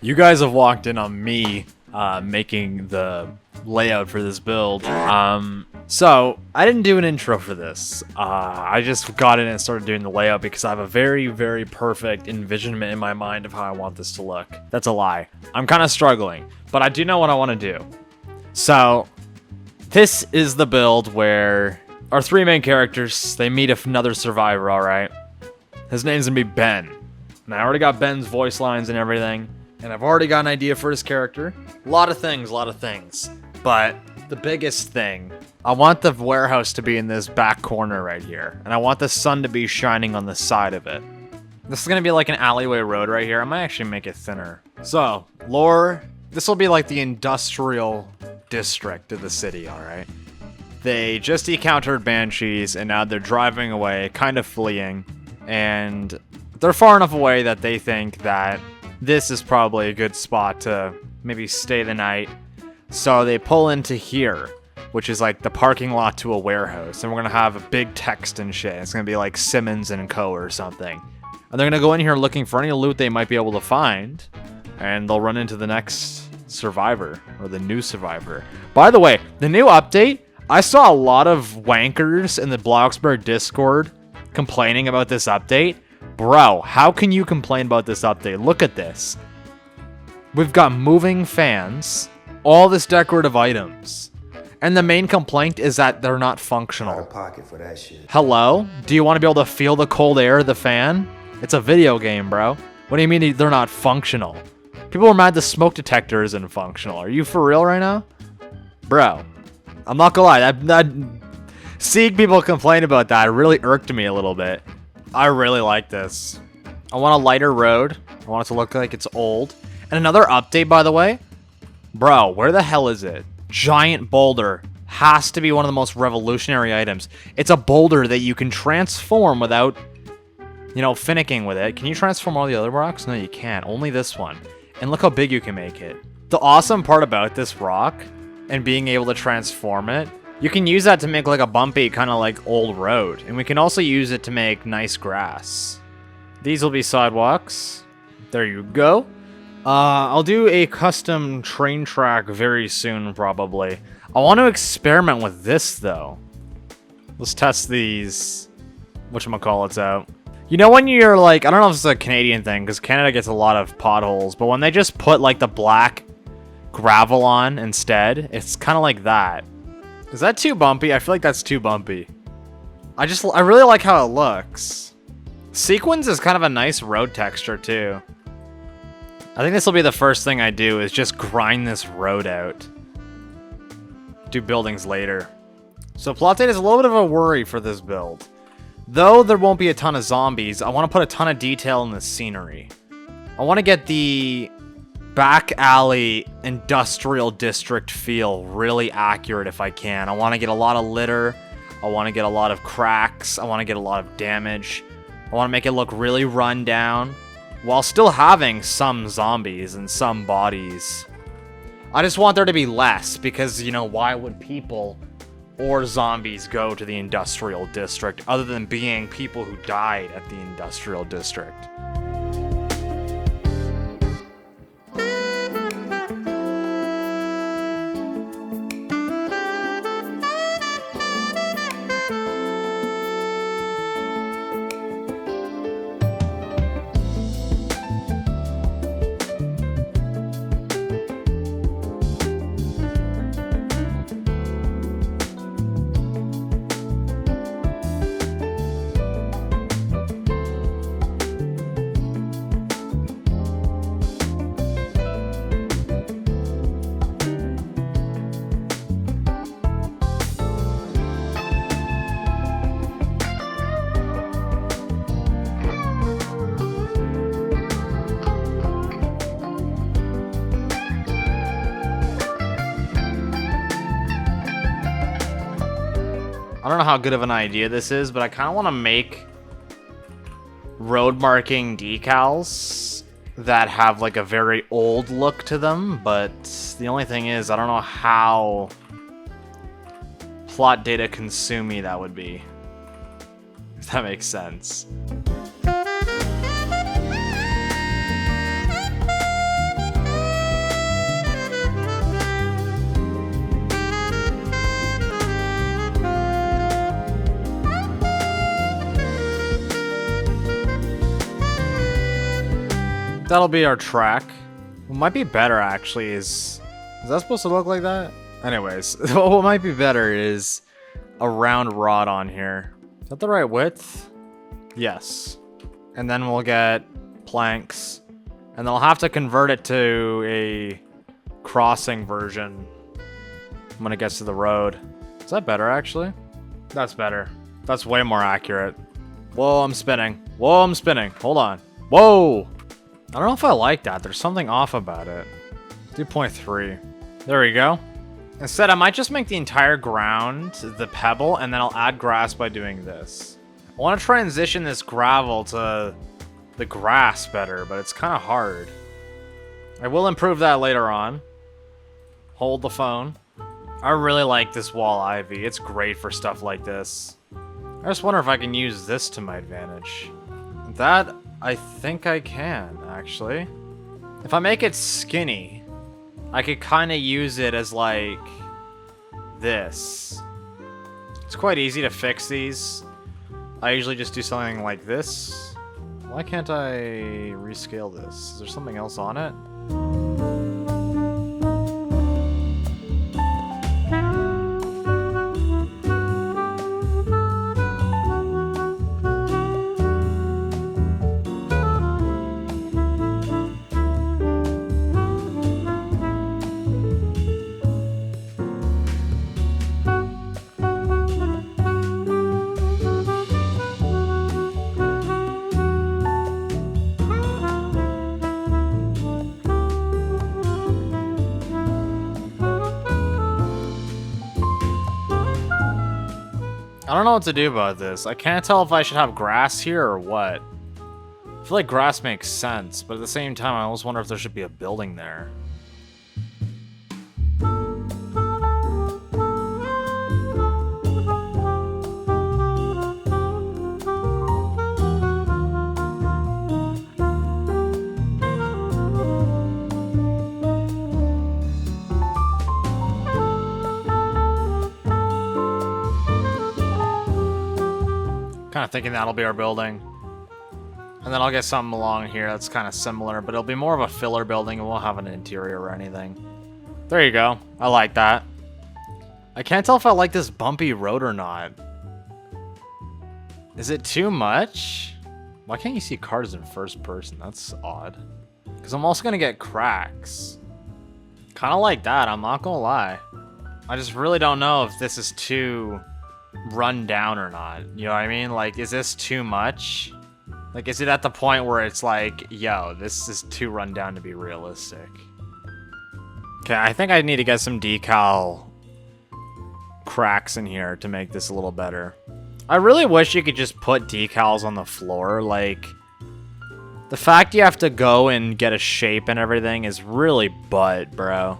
You guys have walked in on me making the layout for this build. So I didn't do an intro for this. I just got in and started doing the layout because I have a very, very perfect envisionment in my mind of how I want this to look. That's a lie. I'm kind of struggling, but I do know what I want to do. So this is the build where our three main characters, they meet another survivor, all right? His name's gonna be Ben. And I already got Ben's voice lines and everything. And I've already got an idea for his character. A lot of things. But the biggest thing, I want the warehouse to be in this back corner right here. And I want the sun to be shining on the side of it. This is gonna be like an alleyway road right here. I might actually make it thinner. So, lore, this will be like the industrial district of the city, alright? They just encountered banshees and now they're driving away, kind of fleeing. And they're far enough away that they think that this is probably a good spot to maybe stay the night. So they pull into here, which is like the parking lot to a warehouse. And we're going to have a big text and shit. It's going to be like Simmons and Co. or something. And they're going to go in here looking for any loot they might be able to find. And they'll run into the next survivor, or the new survivor. By the way, the new update, I saw a lot of wankers in the Bloxburg Discord complaining about this update. Bro, how can you complain about this update? Look at this. We've got moving fans, all this decorative items, and the main complaint is that they're not functional. Out of pocket for that shit. Hello? Do you want to be able to feel the cold air of the fan? It's a video game, bro. What do you mean they're not functional? People are mad the smoke detector isn't functional. Are you for real right now? Bro, I'm not gonna lie. Seeing people complain about that really irked me a little bit. I really like this. I want a lighter road. I want it to look like it's old. And another update, by the way. Bro, where the hell is it? Giant boulder. Has to be one of the most revolutionary items. It's a boulder that you can transform without, finicking with it. Can you transform all the other rocks? No, you can't. Only this one. And look how big you can make it. The awesome part about this rock and being able to transform it, you can use that to make like a bumpy kind of like old road. And we can also use it to make nice grass. These will be sidewalks. There you go. I'll do a custom train track very soon, probably. I want to experiment with this, though. Let's test these whatchamacallits out. You know when you're like, I don't know if it's a Canadian thing, because Canada gets a lot of potholes, but when they just put like the black gravel on instead, it's kind of like that. Is that too bumpy? I feel like that's too bumpy. I really like how it looks. Sequins is kind of a nice road texture too. I think this will be the first thing I do is just grind this road out. Do buildings later. So plot data is a little bit of a worry for this build. Though there won't be a ton of zombies, I want to put a ton of detail in the scenery. I want to get the back alley industrial district feel really accurate if I can. I want to get a lot of litter. I want to get a lot of cracks. I want to get a lot of damage. I want to make it look really run down while still having some zombies and some bodies. I just want there to be less because, why would people or zombies go to the industrial district other than being people who died at the industrial district? I don't know how good of an idea this is, but I kind of want to make road marking decals that have like a very old look to them, but the only thing is I don't know how plot data consumey that would be, if that makes sense. that'll be our track. What might be better, actually, is that supposed to look like that? Anyways, what might be better is a round rod on here. Is that the right width? Yes. And then we'll get planks. And then I'll have to convert it to a crossing version when it gets to the road. Is that better, actually? That's better. That's way more accurate. Whoa, I'm spinning. Whoa, I'm spinning. Hold on. Whoa! I don't know if I like that. There's something off about it. 2.3. There we go. Instead, I might just make the entire ground the pebble, and then I'll add grass by doing this. I want to transition this gravel to the grass better, but it's kind of hard. I will improve that later on. Hold the phone. I really like this wall ivy. It's great for stuff like this. I just wonder if I can use this to my advantage. That, I think I can, actually. If I make it skinny, I could kind of use it as like this. It's quite easy to fix these. I usually just do something like this. Why can't I rescale this? Is there something else on it? I don't know what to do about this. I can't tell if I should have grass here or what. I feel like grass makes sense, but at the same time, I always wonder if there should be a building there. Kind of thinking that'll be our building. And then I'll get something along here that's kind of similar, but it'll be more of a filler building and we'll have an interior or anything. There you go. I like that. I can't tell if I like this bumpy road or not. Is it too much? Why can't you see cars in first person? That's odd. Because I'm also going to get cracks. Kind of like that, I'm not going to lie. I just really don't know if this is too run down or not. You know what I mean? Like, is this too much? Like, is it at the point where it's like, yo, this is too run down to be realistic? Okay, I think I need to get some decal cracks in here to make this a little better. I really wish you could just put decals on the floor. Like, the fact you have to go and get a shape and everything is really butt, bro.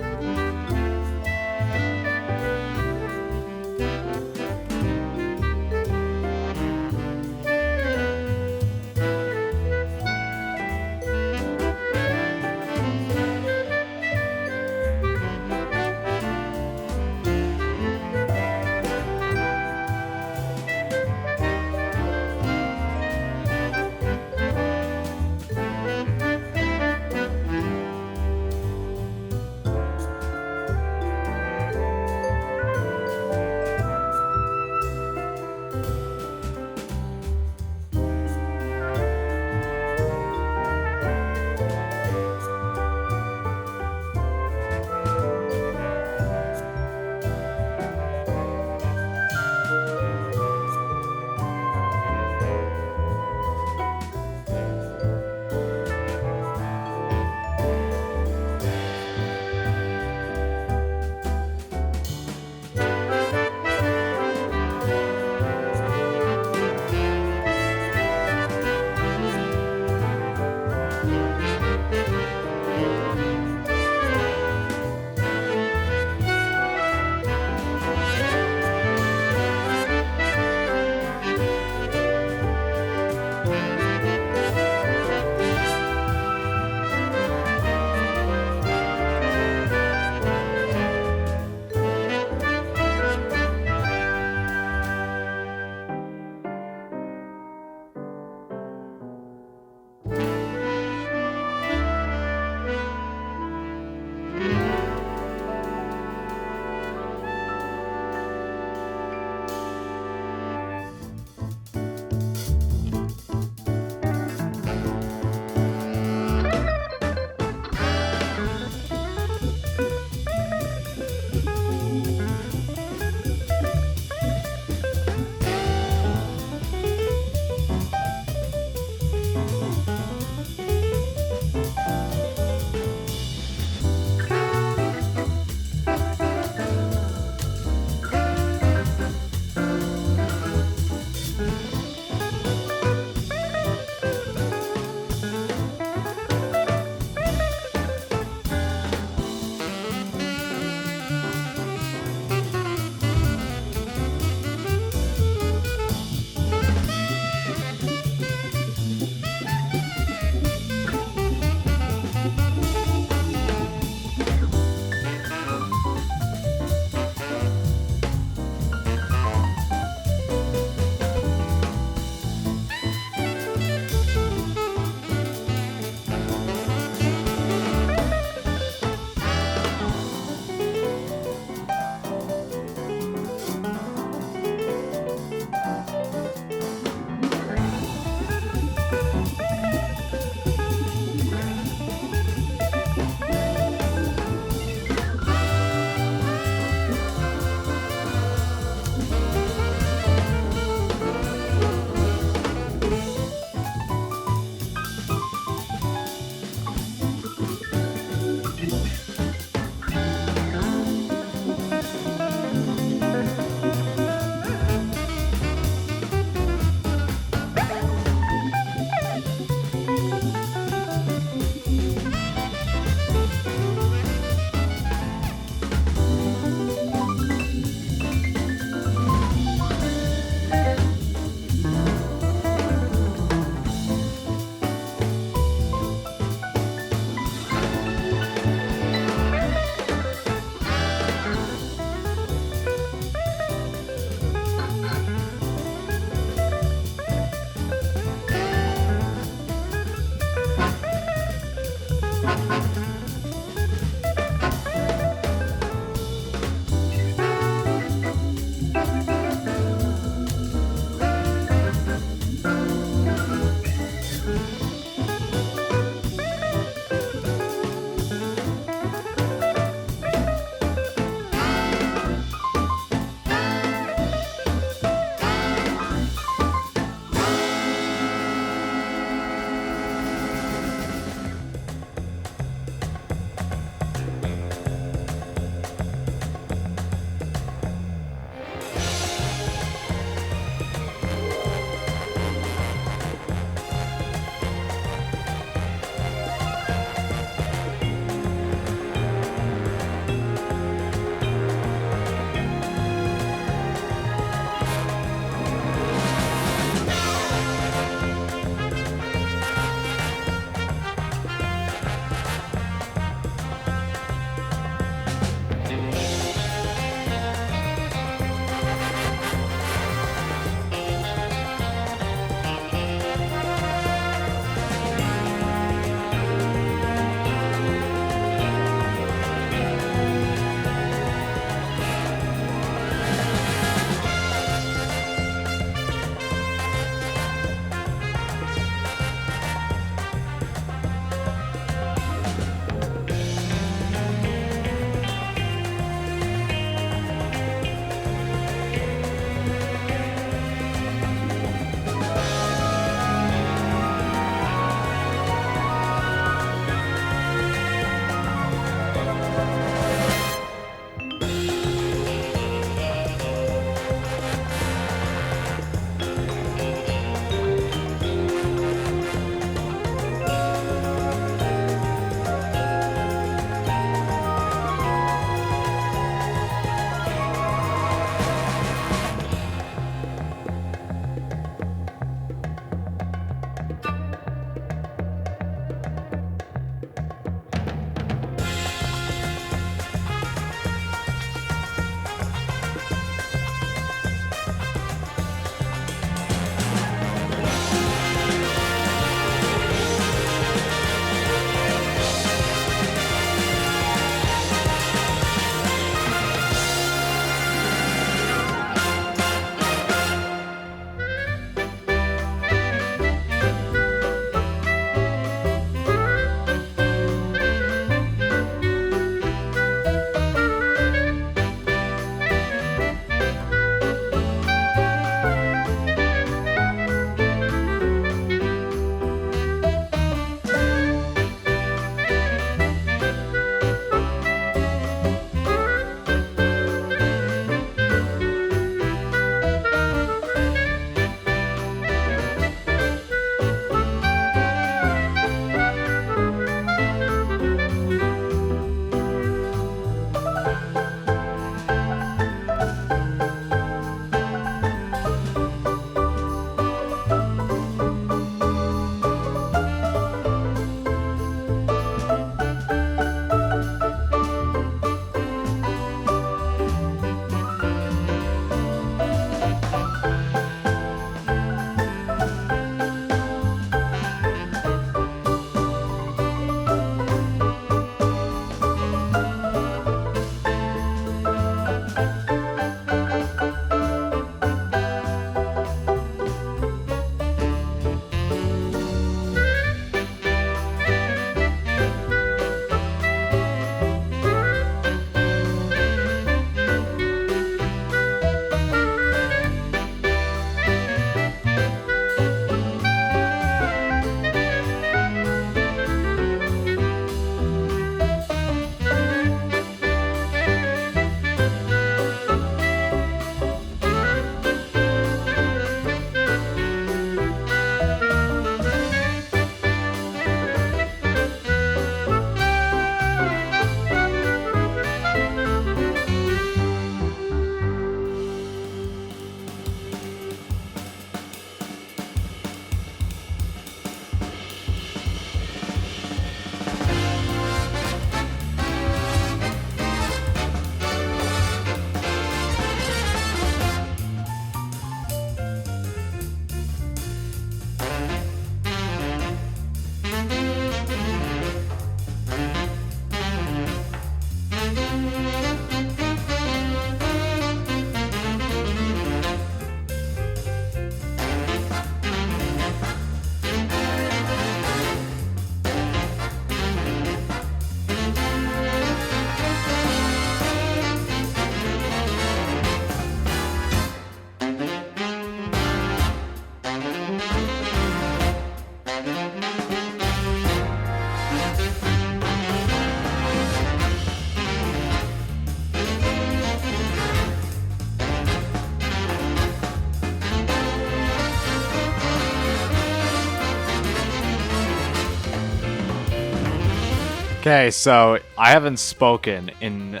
Okay, so I haven't spoken in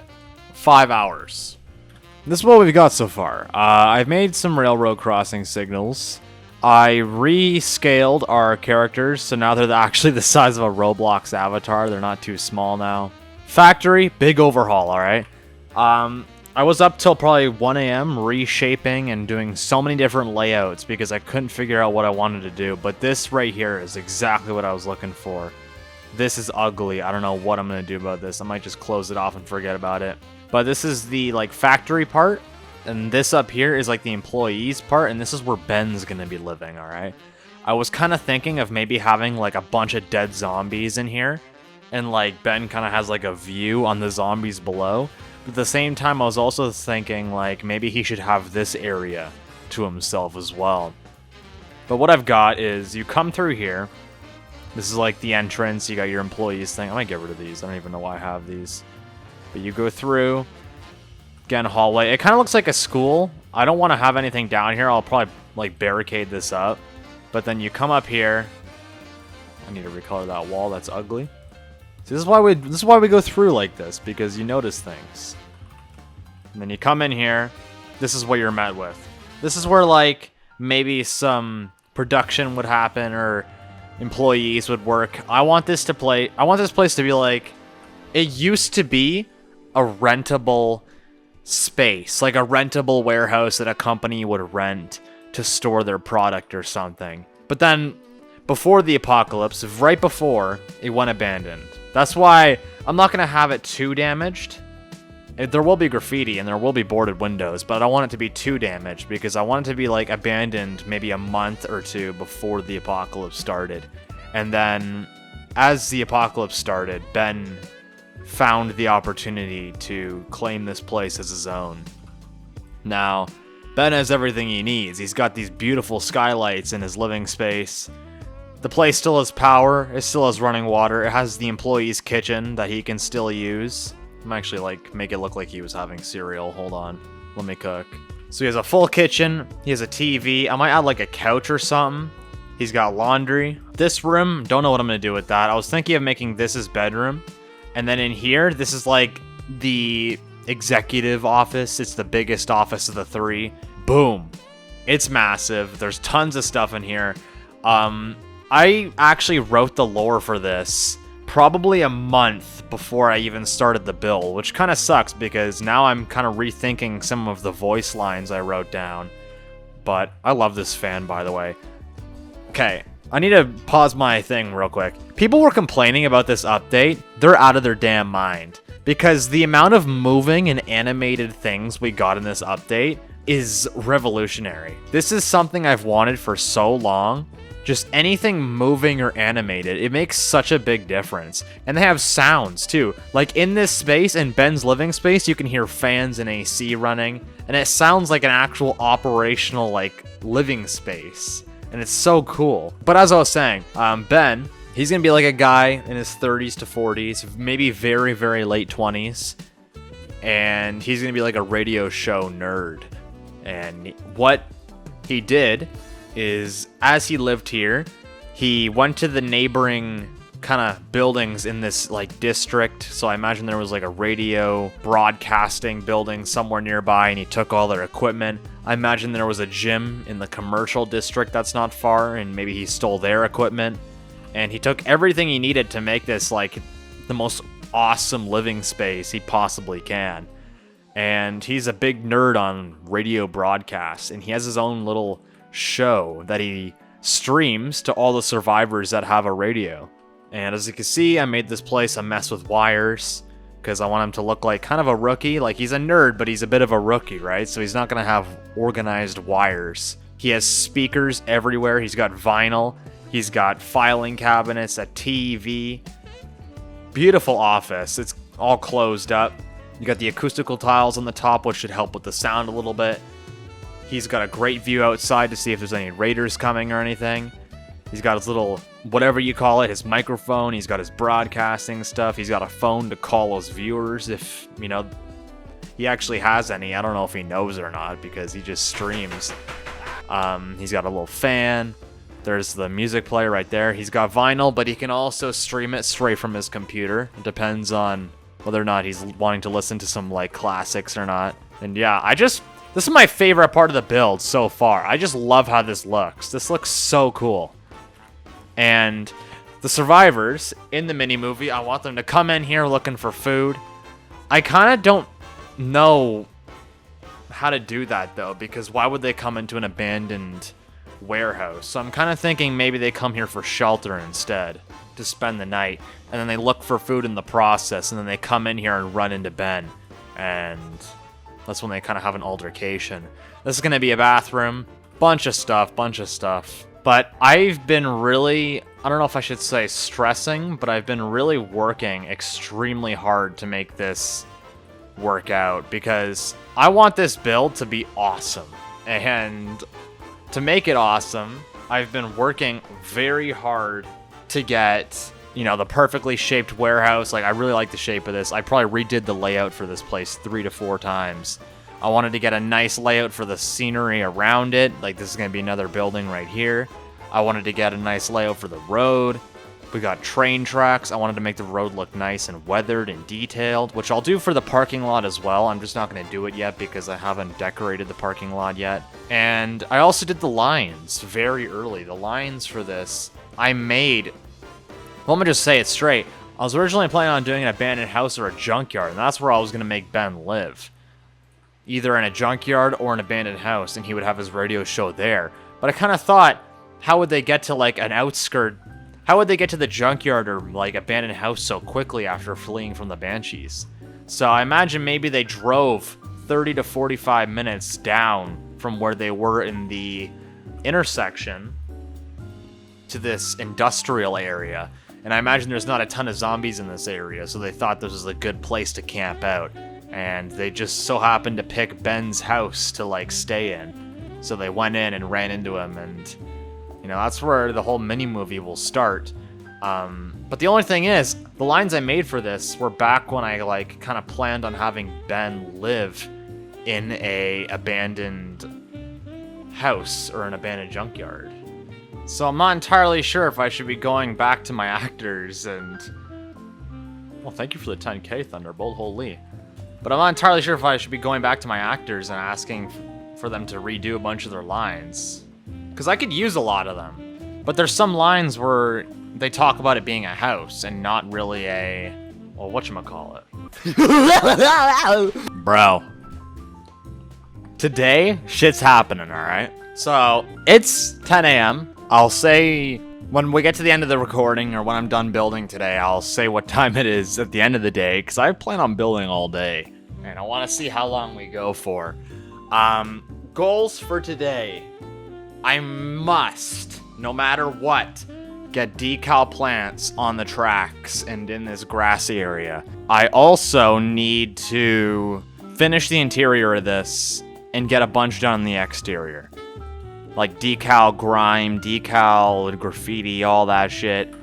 5 hours. This is what we've got so far. I've made some railroad crossing signals. I rescaled our characters, so now they're actually the size of a Roblox avatar. They're not too small now. Factory, big overhaul, alright? I was up till probably 1 a.m. reshaping and doing so many different layouts because I couldn't figure out what I wanted to do. But this right here is exactly what I was looking for. This is ugly. I don't know what I'm going to do about this. I might just close it off and forget about it. But this is the like factory part. And this up here is like the employees part. And this is where Ben's going to be living, alright? I was kind of thinking of maybe having like a bunch of dead zombies in here. And like Ben kind of has like a view on the zombies below. But at the same time, I was also thinking like maybe he should have this area to himself as well. But what I've got is you come through here. This is like the entrance. You got your employees thing. I might get rid of these. I don't even know why I have these. But you go through. Again, hallway. It kind of looks like a school. I don't want to have anything down here. I'll probably like barricade this up. But then you come up here. I need to recolor that wall. That's ugly. See, this is why we go through like this, because you notice things. And then you come in here. This is what you're met with. This is where like maybe some production would happen or employees would work. I want this place to be like it used to be a rentable space, like a rentable warehouse that a company would rent to store their product or something. But then before the apocalypse, right before, it went abandoned. That's why I'm not going to have it too damaged. There will be graffiti and there will be boarded windows, but I don't want it to be too damaged because I want it to be like abandoned maybe a month or two before the apocalypse started. And then as the apocalypse started, Ben found the opportunity to claim this place as his own. Now, Ben has everything he needs. He's got these beautiful skylights in his living space. The place still has power. It still has running water. It has the employee's kitchen that he can still use. I'm actually like make it look like he was having cereal. Hold on. Let me cook. So he has a full kitchen. He has a TV. I might add like a couch or something. He's got laundry. This room, don't know what I'm going to do with that. I was thinking of making this his bedroom. And then in here, this is like the executive office. It's the biggest office of the three. Boom. It's massive. There's tons of stuff in here. I actually wrote the lore for this probably a month before I even started the build, which kind of sucks because now I'm kind of rethinking some of the voice lines I wrote down. But I love this fan, by the way. Okay, I need to pause my thing real quick. People were complaining about this update. They're out of their damn mind because the amount of moving and animated things we got in this update is revolutionary. This is something I've wanted for so long. Just anything moving or animated, it makes such a big difference. And they have sounds too. Like in this space, in Ben's living space, you can hear fans and AC running. And it sounds like an actual operational like living space. And it's so cool. But as I was saying, Ben, he's going to be like a guy in his 30s to 40s, maybe very, very late 20s. And he's going to be like a radio show nerd. And what he did is as he lived here, he went to the neighboring kind of buildings in this like district. So I imagine there was like a radio broadcasting building somewhere nearby and he took all their equipment. I imagine there was a gym in the commercial district that's not far and maybe he stole their equipment. And he took everything he needed to make this like the most awesome living space he possibly can. And he's a big nerd on radio broadcasts and he has his own little show that he streams to all the survivors that have a radio. And as you can see, I made this place a mess with wires because I want him to look like kind of a rookie. Like he's a nerd, but he's a bit of a rookie, right? So he's not going to have organized wires. He has speakers everywhere. He's got vinyl. He's got filing cabinets, a TV. Beautiful office. It's all closed up. You got the acoustical tiles on the top, which should help with the sound a little bit. He's got a great view outside to see if there's any raiders coming or anything. He's got his little, whatever you call it, his microphone. He's got his broadcasting stuff. He's got a phone to call his viewers if, you know, he actually has any. I don't know if he knows or not because he just streams. He's got a little fan. There's the music player right there. He's got vinyl, but he can also stream it straight from his computer. It depends on whether or not he's wanting to listen to some like classics or not. And yeah, this is my favorite part of the build so far. I just love how this looks. This looks so cool. And the survivors in the mini movie, I want them to come in here looking for food. I kind of don't know how to do that though, because why would they come into an abandoned warehouse? So I'm kind of thinking maybe they come here for shelter instead, to spend the night, and then they look for food in the process, and then they come in here and run into Ben, and that's when they kind of have an altercation. This is going to be a bathroom, bunch of stuff, but I've been really, I don't know if I should say stressing, but I've been really working extremely hard to make this work out, because I want this build to be awesome, and to make it awesome, I've been working very hard to get, you know, the perfectly shaped warehouse. Like, I really like the shape of this. I probably redid the layout for this place 3 to 4 times. I wanted to get a nice layout for the scenery around it. Like, this is going to be another building right here. I wanted to get a nice layout for the road. We got train tracks. I wanted to make the road look nice and weathered and detailed, which I'll do for the parking lot as well. I'm just not going to do it yet because I haven't decorated the parking lot yet. And I also did the lines very early. The lines for this, I made... Well, let me just say it straight. I was originally planning on doing an abandoned house or a junkyard, and that's where I was going to make Ben live. Either in a junkyard or an abandoned house, and he would have his radio show there. But I kind of thought, how would they get to, like, an outskirt... How would they get to the junkyard or, like, abandoned house so quickly after fleeing from the Banshees? So I imagine maybe they drove 30 to 45 minutes down from where they were in the intersection to this industrial area. And I imagine there's not a ton of zombies in this area, so they thought this was a good place to camp out. And they just so happened to pick Ben's house to, like, stay in. So they went in and ran into him, and... You know, that's where the whole mini-movie will start. But the only thing is, the lines I made for this were back when I, like, kind of planned on having Ben live in a abandoned house or an abandoned junkyard. So I'm not entirely sure if I should be going back to my actors and... Well, thank you for the 10k, Thunderbolt, holy. But I'm not entirely sure if I should be going back to my actors and asking for them to redo a bunch of their lines. Because I could use a lot of them. But there's some lines where they talk about it being a house and not really a... Well, whatchamacallit. Bro. Today, shit's happening, alright? So, it's 10 a.m. I'll say... When we get to the end of the recording, or when I'm done building today, I'll say what time it is at the end of the day, because I plan on building all day. And I want to see how long we go for. Goals for today... I must, no matter what, get decal plants on the tracks and in this grassy area. I also need to finish the interior of this and get a bunch done on the exterior. Like decal grime, decal graffiti, all that shit.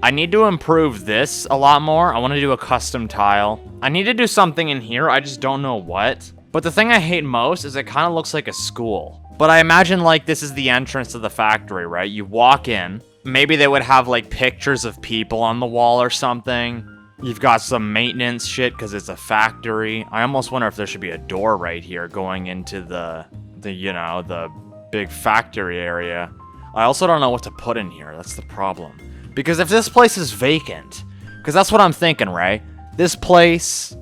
I need to improve this a lot more. I want to do a custom tile. I need to do something in here, I just don't know what. But the thing I hate most is it kind of looks like a school. But I imagine, like, this is the entrance to the factory, right? You walk in. Maybe they would have, like, pictures of people on the wall or something. You've got some maintenance shit because it's a factory. I almost wonder if there should be a door right here going into the big factory area. I also don't know what to put in here. That's the problem. Because if this place is vacant, because that's what I'm thinking, right? This place...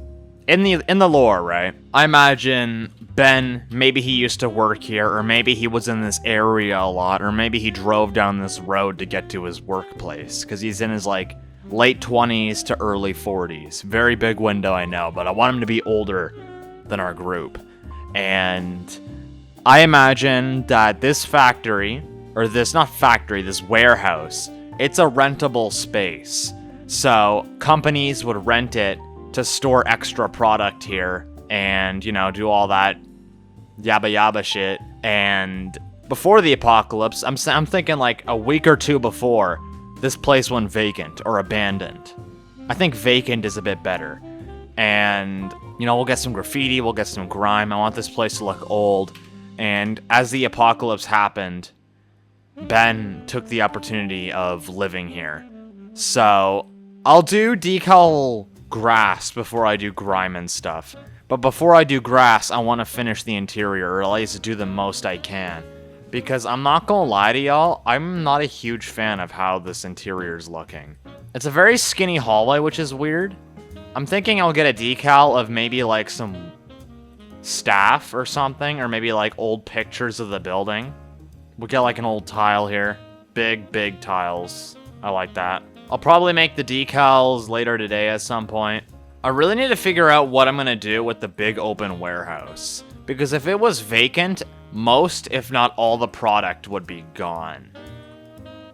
In the lore, right? I imagine Ben, maybe he used to work here, or maybe he was in this area a lot, or maybe he drove down this road to get to his workplace, because he's in his, like, late 20s to early 40s. Very big window, I know, but I want him to be older than our group. And I imagine that this factory, or this warehouse, it's a rentable space. So companies would rent it to store extra product here and, you know, do all that yabba yabba shit. And before the apocalypse, I'm thinking like a week or two before, this place went vacant or abandoned. I think vacant is a bit better. And, you know, we'll get some graffiti, we'll get some grime. I want this place to look old. And as the apocalypse happened, Ben took the opportunity of living here. So I'll do decal grass before I do grime and stuff. But before I do grass, I want to finish the interior, or at least do the most I can. Because I'm not gonna lie to y'all, I'm not a huge fan of how this interior is looking. It's a very skinny hallway, which is weird. I'm thinking I'll get a decal of maybe like some staff or something, or maybe like old pictures of the building. We'll get like an old tile here. Big tiles. I like that. I'll probably make the decals later today at some point. I really need to figure out what I'm gonna do with the big open warehouse. Because if it was vacant, most, if not all, the product would be gone.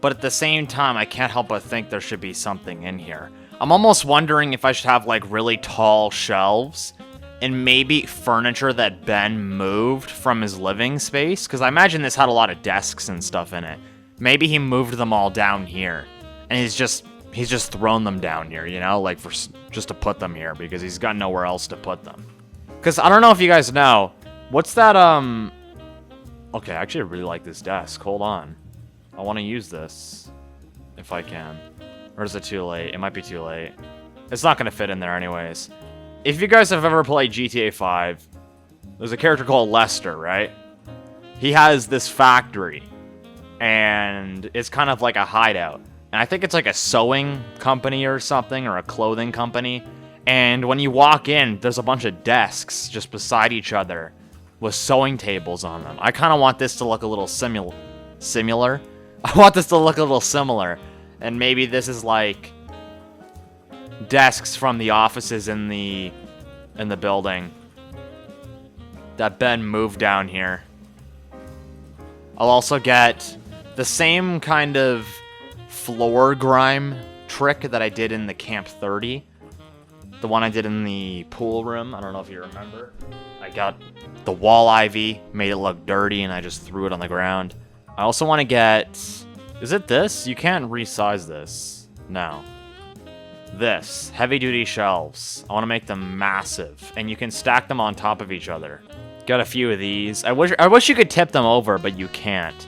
But at the same time, I can't help but think there should be something in here. I'm almost wondering if I should have like really tall shelves and maybe furniture that Ben moved from his living space. Because I imagine this had a lot of desks and stuff in it. Maybe he moved them all down here. And he's just thrown them down here, you know? Like, just to put them here. Because he's got nowhere else to put them. Because I don't know if you guys know. What's that, Okay, I actually really like this desk. Hold on. I want to use this. If I can. Or is it too late? It might be too late. It's not going to fit in there anyways. If you guys have ever played GTA 5, there's a character called Lester, right? He has this factory. And it's kind of like a hideout. And I think it's like a sewing company or something, or a clothing company. And when you walk in, there's a bunch of desks just beside each other with sewing tables on them. I kind of want this to look a little similar. I want this to look a little similar. And maybe this is like desks from the offices in the building that Ben moved down here. I'll also get the same kind of floor grime trick that I did in the Camp 30. The one I did in the pool room. I don't know if you remember. I got the wall ivy, made it look dirty, and I just threw it on the ground. I also want to get... Is it this? You can't resize this. No. This. Heavy-duty shelves. I want to make them massive. And you can stack them on top of each other. Got a few of these. I wish you could tip them over, but you can't.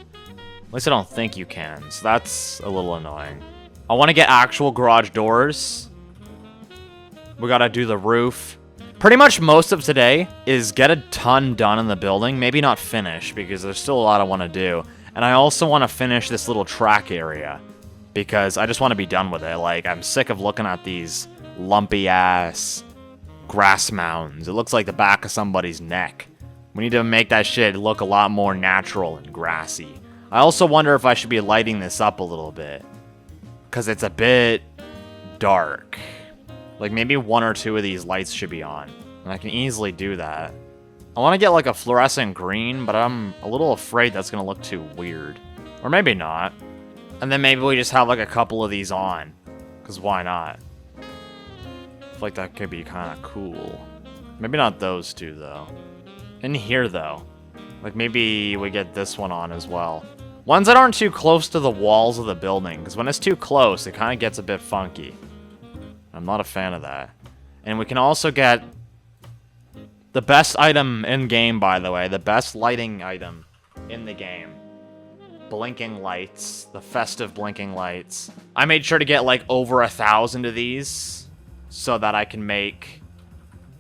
At least I don't think you can. So that's a little annoying. I want to get actual garage doors. We gotta do the roof. Pretty much most of today is get a ton done in the building. Maybe not finish, because there's still a lot I want to do. And I also want to finish this little track area, because I just want to be done with it. Like, I'm sick of looking at these lumpy-ass grass mounds. It looks like the back of somebody's neck. We need to make that shit look a lot more natural and grassy. I also wonder if I should be lighting this up a little bit, because it's a bit dark. Like, maybe one or two of these lights should be on. And I can easily do that. I want to get, like, a fluorescent green, but I'm a little afraid that's going to look too weird. Or maybe not. And then maybe we just have, like, a couple of these on. Because why not? I feel like that could be kind of cool. Maybe not those two, though. In here, though. Like, maybe we get this one on as well. Ones that aren't too close to the walls of the building. Because when it's too close, it kind of gets a bit funky. I'm not a fan of that. And we can also get the best item in-game, by the way. The best lighting item in the game. Blinking lights. The festive blinking lights. I made sure to get, like, over 1,000 of these, so that I can make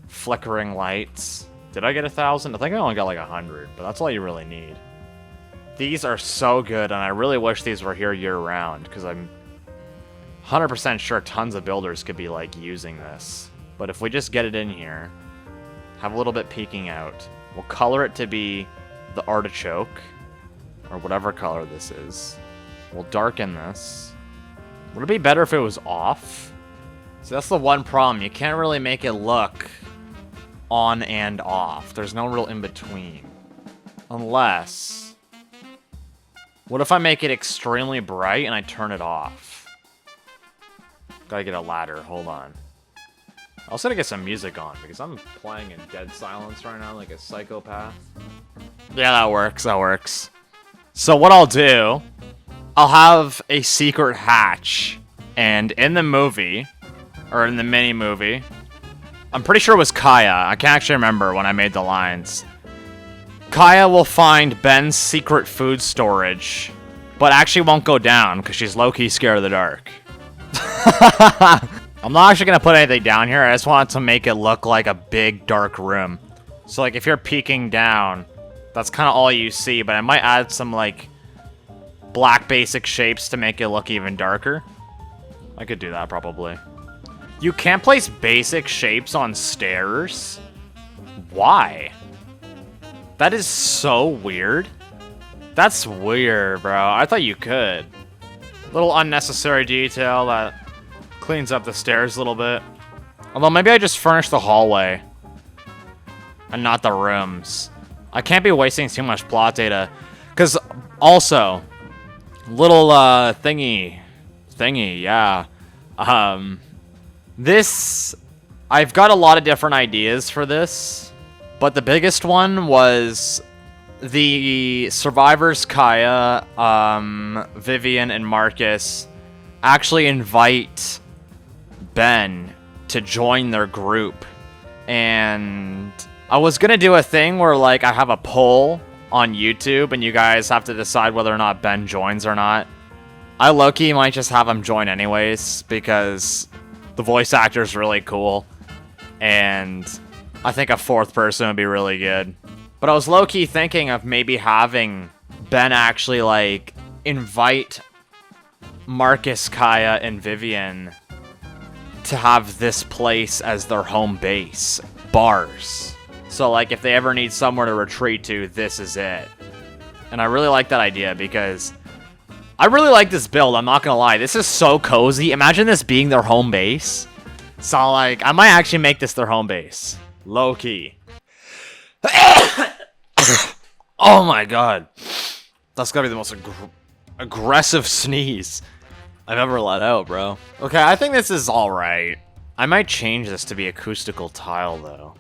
flickering lights. Did I get 1,000? I think I only got, like, 100, but that's all you really need. These are so good, and I really wish these were here year-round, because I'm 100% sure tons of builders could be, like, using this. But if we just get it in here, have a little bit peeking out, we'll color it to be the artichoke, or whatever color this is. We'll darken this. Would it be better if it was off? So that's the one problem. You can't really make it look on and off. There's no real in-between. Unless... What if I make it extremely bright and I turn it off? Gotta get a ladder, hold on. I also gotta get some music on, because I'm playing in dead silence right now like a psychopath. Yeah, that works. So what I'll do, I'll have a secret hatch, and in the movie, or in the mini-movie, I'm pretty sure it was Kaya, I can't actually remember when I made the lines. Kaya will find Ben's secret food storage, but actually won't go down because she's low-key scared of the dark. I'm not actually going to put anything down here. I just want to make it look like a big dark room. So like if you're peeking down, that's kind of all you see, but I might add some like black basic shapes to make it look even darker. I could do that probably. You can't place basic shapes on stairs? Why? That is so weird. That's weird, bro. I thought you could. Little unnecessary detail that cleans up the stairs a little bit. Although maybe I just furnish the hallway and not the rooms. I can't be wasting too much plot data. Because also, little thingy, yeah. I've got a lot of different ideas for this, but the biggest one was the survivors, Kaya, Vivian, and Marcus actually invite Ben to join their group. And I was gonna do a thing where like I have a poll on YouTube and you guys have to decide whether or not Ben joins or not. I low-key might just have him join anyways because the voice actor is really cool and I think a fourth person would be really good. But I was low-key thinking of maybe having Ben actually like invite Marcus, Kaya, and Vivian to have this place as their home base. Bars. So like if they ever need somewhere to retreat to, this is it. And I really like that idea because I really like this build, I'm not gonna lie. This is so cozy. Imagine this being their home base. So like, I might actually make this their home base. Low-key. Oh my god. That's gotta be the most aggressive sneeze I've ever let out, bro. Okay, I think this is alright. I might change this to be acoustical tile, though.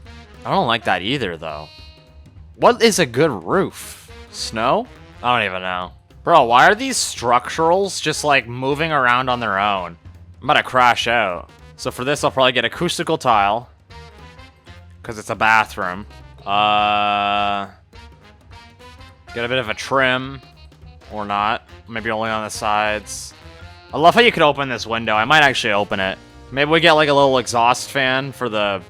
I don't like that either, though. What is a good roof? Snow? I don't even know. Bro, why are these structurals just, like, moving around on their own? I'm about to crash out. So for this, I'll probably get acoustical tile. Because it's a bathroom. Get a bit of a trim. Or not. Maybe only on the sides. I love how you could open this window. I might actually open it. Maybe we get like a little exhaust fan for the...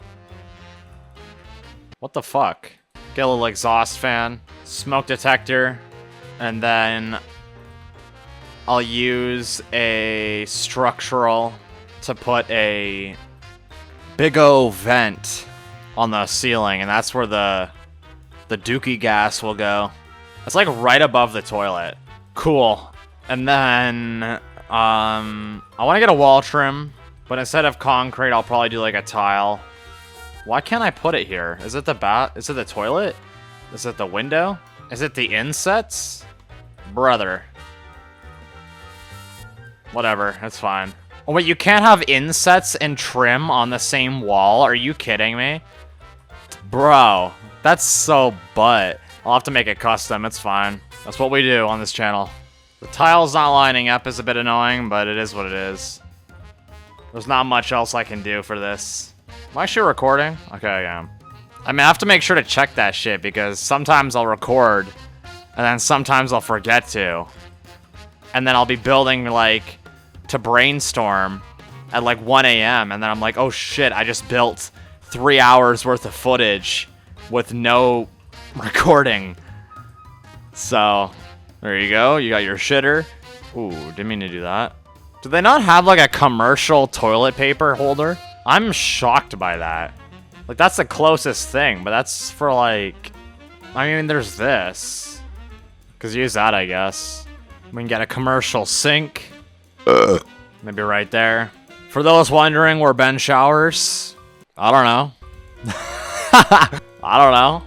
What the fuck? Get a little exhaust fan. Smoke detector. And then... I'll use a structural to put a big O vent on the ceiling. And that's where the dookie gas will go. It's like right above the toilet. Cool. And then... I want to get a wall trim, but instead of concrete, I'll probably do like a tile. Why can't I put it here? Is it the Is it the toilet? Is it the window? Is it the insets? Brother. Whatever, it's fine. Oh wait, you can't have insets and trim on the same wall? Are you kidding me? Bro, that's so butt. I'll have to make it custom, it's fine. That's what we do on this channel. The tile's not lining up is a bit annoying, but it is what it is. There's not much else I can do for this. Am I actually recording? Okay, I am. I mean, I have to make sure to check that shit, because sometimes I'll record, and then sometimes I'll forget to. And then I'll be building, like, to brainstorm at, like, 1 a.m., and then I'm like, oh shit, I just built 3 hours worth of footage with no recording. So... there you go, you got your shitter. Ooh, didn't mean to do that. Do they not have like a commercial toilet paper holder? I'm shocked by that. Like that's the closest thing, but that's for like... I mean, there's this. Cause use that, I guess. We can get a commercial sink. Maybe right there. For those wondering where Ben showers, I don't know. I don't know.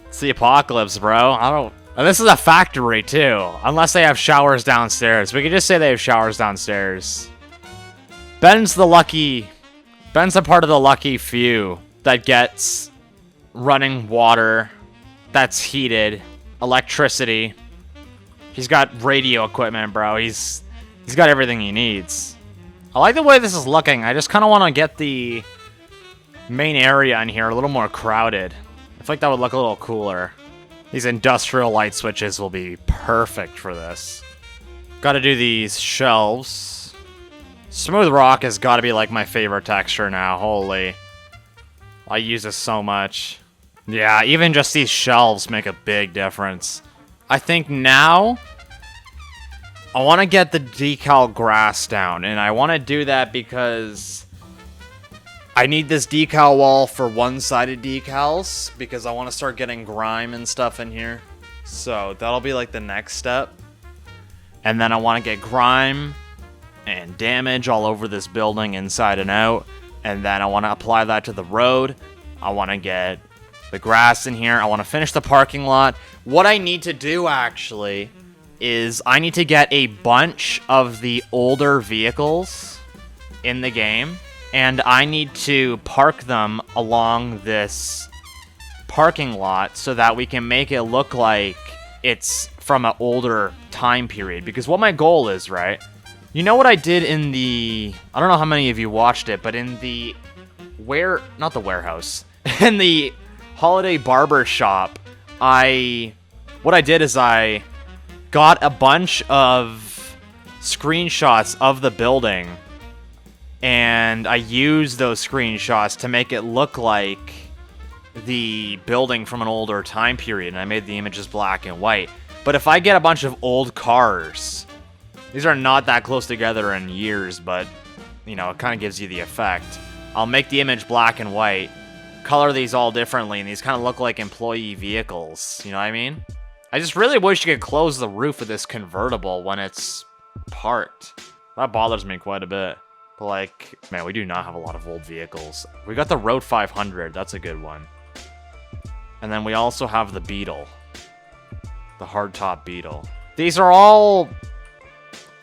It's the apocalypse, bro. I don't... And this is a factory, too. Unless they have showers downstairs. We could just say they have showers downstairs. Ben's a part of the lucky few that gets running water that's heated, electricity. He's got radio equipment, bro. He's got everything he needs. I like the way this is looking. I just kind of want to get the main area in here a little more crowded. I feel like that would look a little cooler. These industrial light switches will be perfect for this. Gotta do these shelves. Smooth rock has gotta be like my favorite texture now. Holy. I use this so much. Yeah, even just these shelves make a big difference. I think now I want to get the decal grass down, and I want to do that because I need this decal wall for one-sided decals because I want to start getting grime and stuff in here. So that'll be like the next step. And then I want to get grime and damage all over this building inside and out. And then I want to apply that to the road. I want to get the grass in here. I want to finish the parking lot. What I need to do, actually, is I need to get a bunch of the older vehicles in the game. And I need to park them along this parking lot so that we can make it look like it's from an older time period. Because what my goal is, right? You know what I did in the... I don't know how many of you watched it, but in the... Not the warehouse. In the holiday barber shop, what I did is I got a bunch of screenshots of the building, and I used those screenshots to make it look like the building from an older time period, and I made the images black and white. But if I get a bunch of old cars, these are not that close together in years, but, you know, it kind of gives you the effect. I'll make the image black and white, color these all differently, and these kind of look like employee vehicles, you know what I mean? I just really wish you could close the roof of this convertible when it's parked. That bothers me quite a bit. But, like, man, we do not have a lot of old vehicles. We got the Road 500, that's a good one. And then we also have the Beetle. The hardtop Beetle. These are all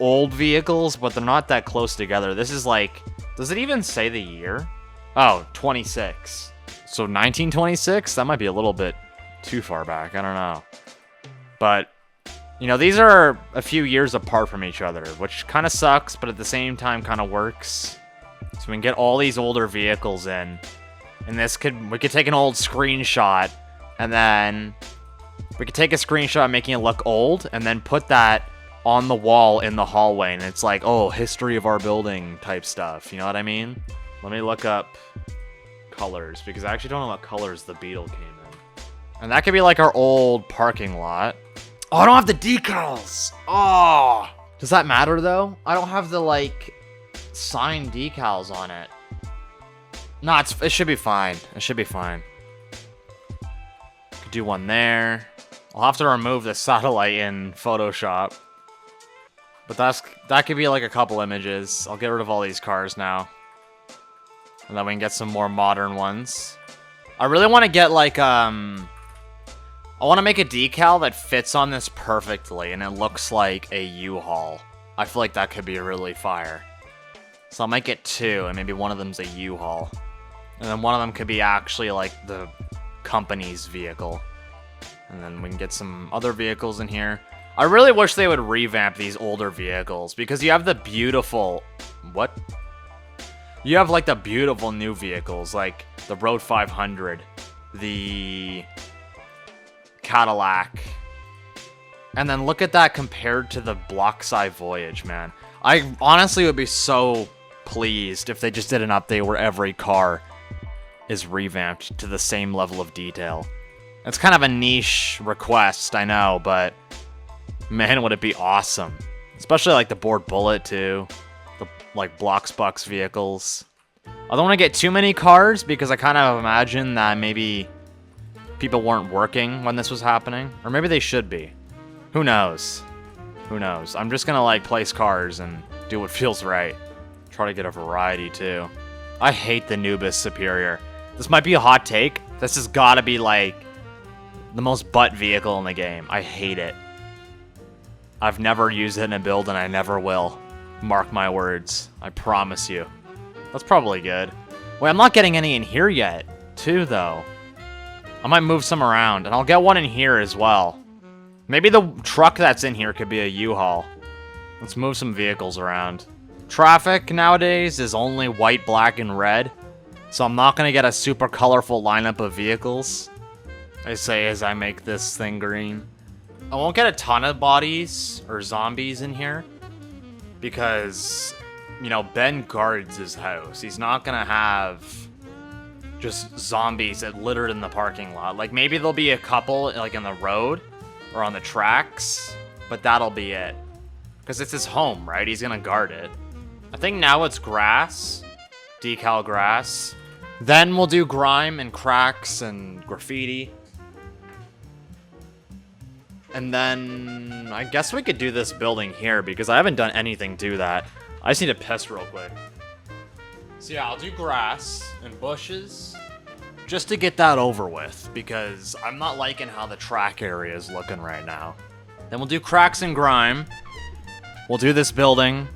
old vehicles, but they're not that close together. This is like... Does it even say the year? Oh, 26. So 1926? That might be a little bit too far back. I don't know. But, you know, these are a few years apart from each other, which kind of sucks, but at the same time kind of works. So we can get all these older vehicles in. And we could take an old screenshot, and then we could take a screenshot making it look old, and then put that on the wall in the hallway, and it's like, oh, history of our building type stuff. You know what I mean? Let me look up colors, because I actually don't know what colors the Beetle came in. And that could be like our old parking lot. Oh, I don't have the decals! Oh! Does that matter, though? I don't have the, like, signed decals on it. No, it should be fine. It should be fine. Could do one there. I'll have to remove the satellite in Photoshop. But that could be like a couple images. I'll get rid of all these cars now. And then we can get some more modern ones. I really want to get like, I want to make a decal that fits on this perfectly, and it looks like a U-Haul. I feel like that could be really fire. So I'll make it two, and maybe one of them's a U-Haul. And then one of them could be actually like the company's vehicle. And then we can get some other vehicles in here. I really wish they would revamp these older vehicles, because you have the beautiful... What? You have, like, the beautiful new vehicles, like the Road 500, the Cadillac. And then look at that compared to the Bloxburg Voyage, man. I honestly would be so pleased if they just did an update where every car is revamped to the same level of detail. It's kind of a niche request, I know, but... Man, would it be awesome. Especially like the Bored Bullet too. The like Bloxburg vehicles. I don't want to get too many cars because I kind of imagine that maybe people weren't working when this was happening. Or maybe they should be. Who knows? Who knows? I'm just gonna like place cars and do what feels right. Try to get a variety too. I hate the Nubis Superior. This might be a hot take. This has gotta be like the most butt vehicle in the game. I hate it. I've never used it in a build, and I never will. Mark my words. I promise you. That's probably good. Wait, I'm not getting any in here yet, too, though. I might move some around, and I'll get one in here as well. Maybe the truck that's in here could be a U-Haul. Let's move some vehicles around. Traffic nowadays is only white, black, and red, so I'm not going to get a super colorful lineup of vehicles. I say as I make this thing green. I won't get a ton of bodies or zombies in here because, you know, Ben guards his house. He's not gonna have just zombies that littered in the parking lot. Like, maybe there'll be a couple, like, in the road or on the tracks, but that'll be it. Because it's his home, right? He's gonna guard it. I think now it's grass, decal grass. Then we'll do grime and cracks and graffiti. And then I guess we could do this building here because I haven't done anything to that. I just need to piss real quick. So yeah, I'll do grass and bushes just to get that over with because I'm not liking how the track area is looking right now. Then we'll do cracks and grime. We'll do this building.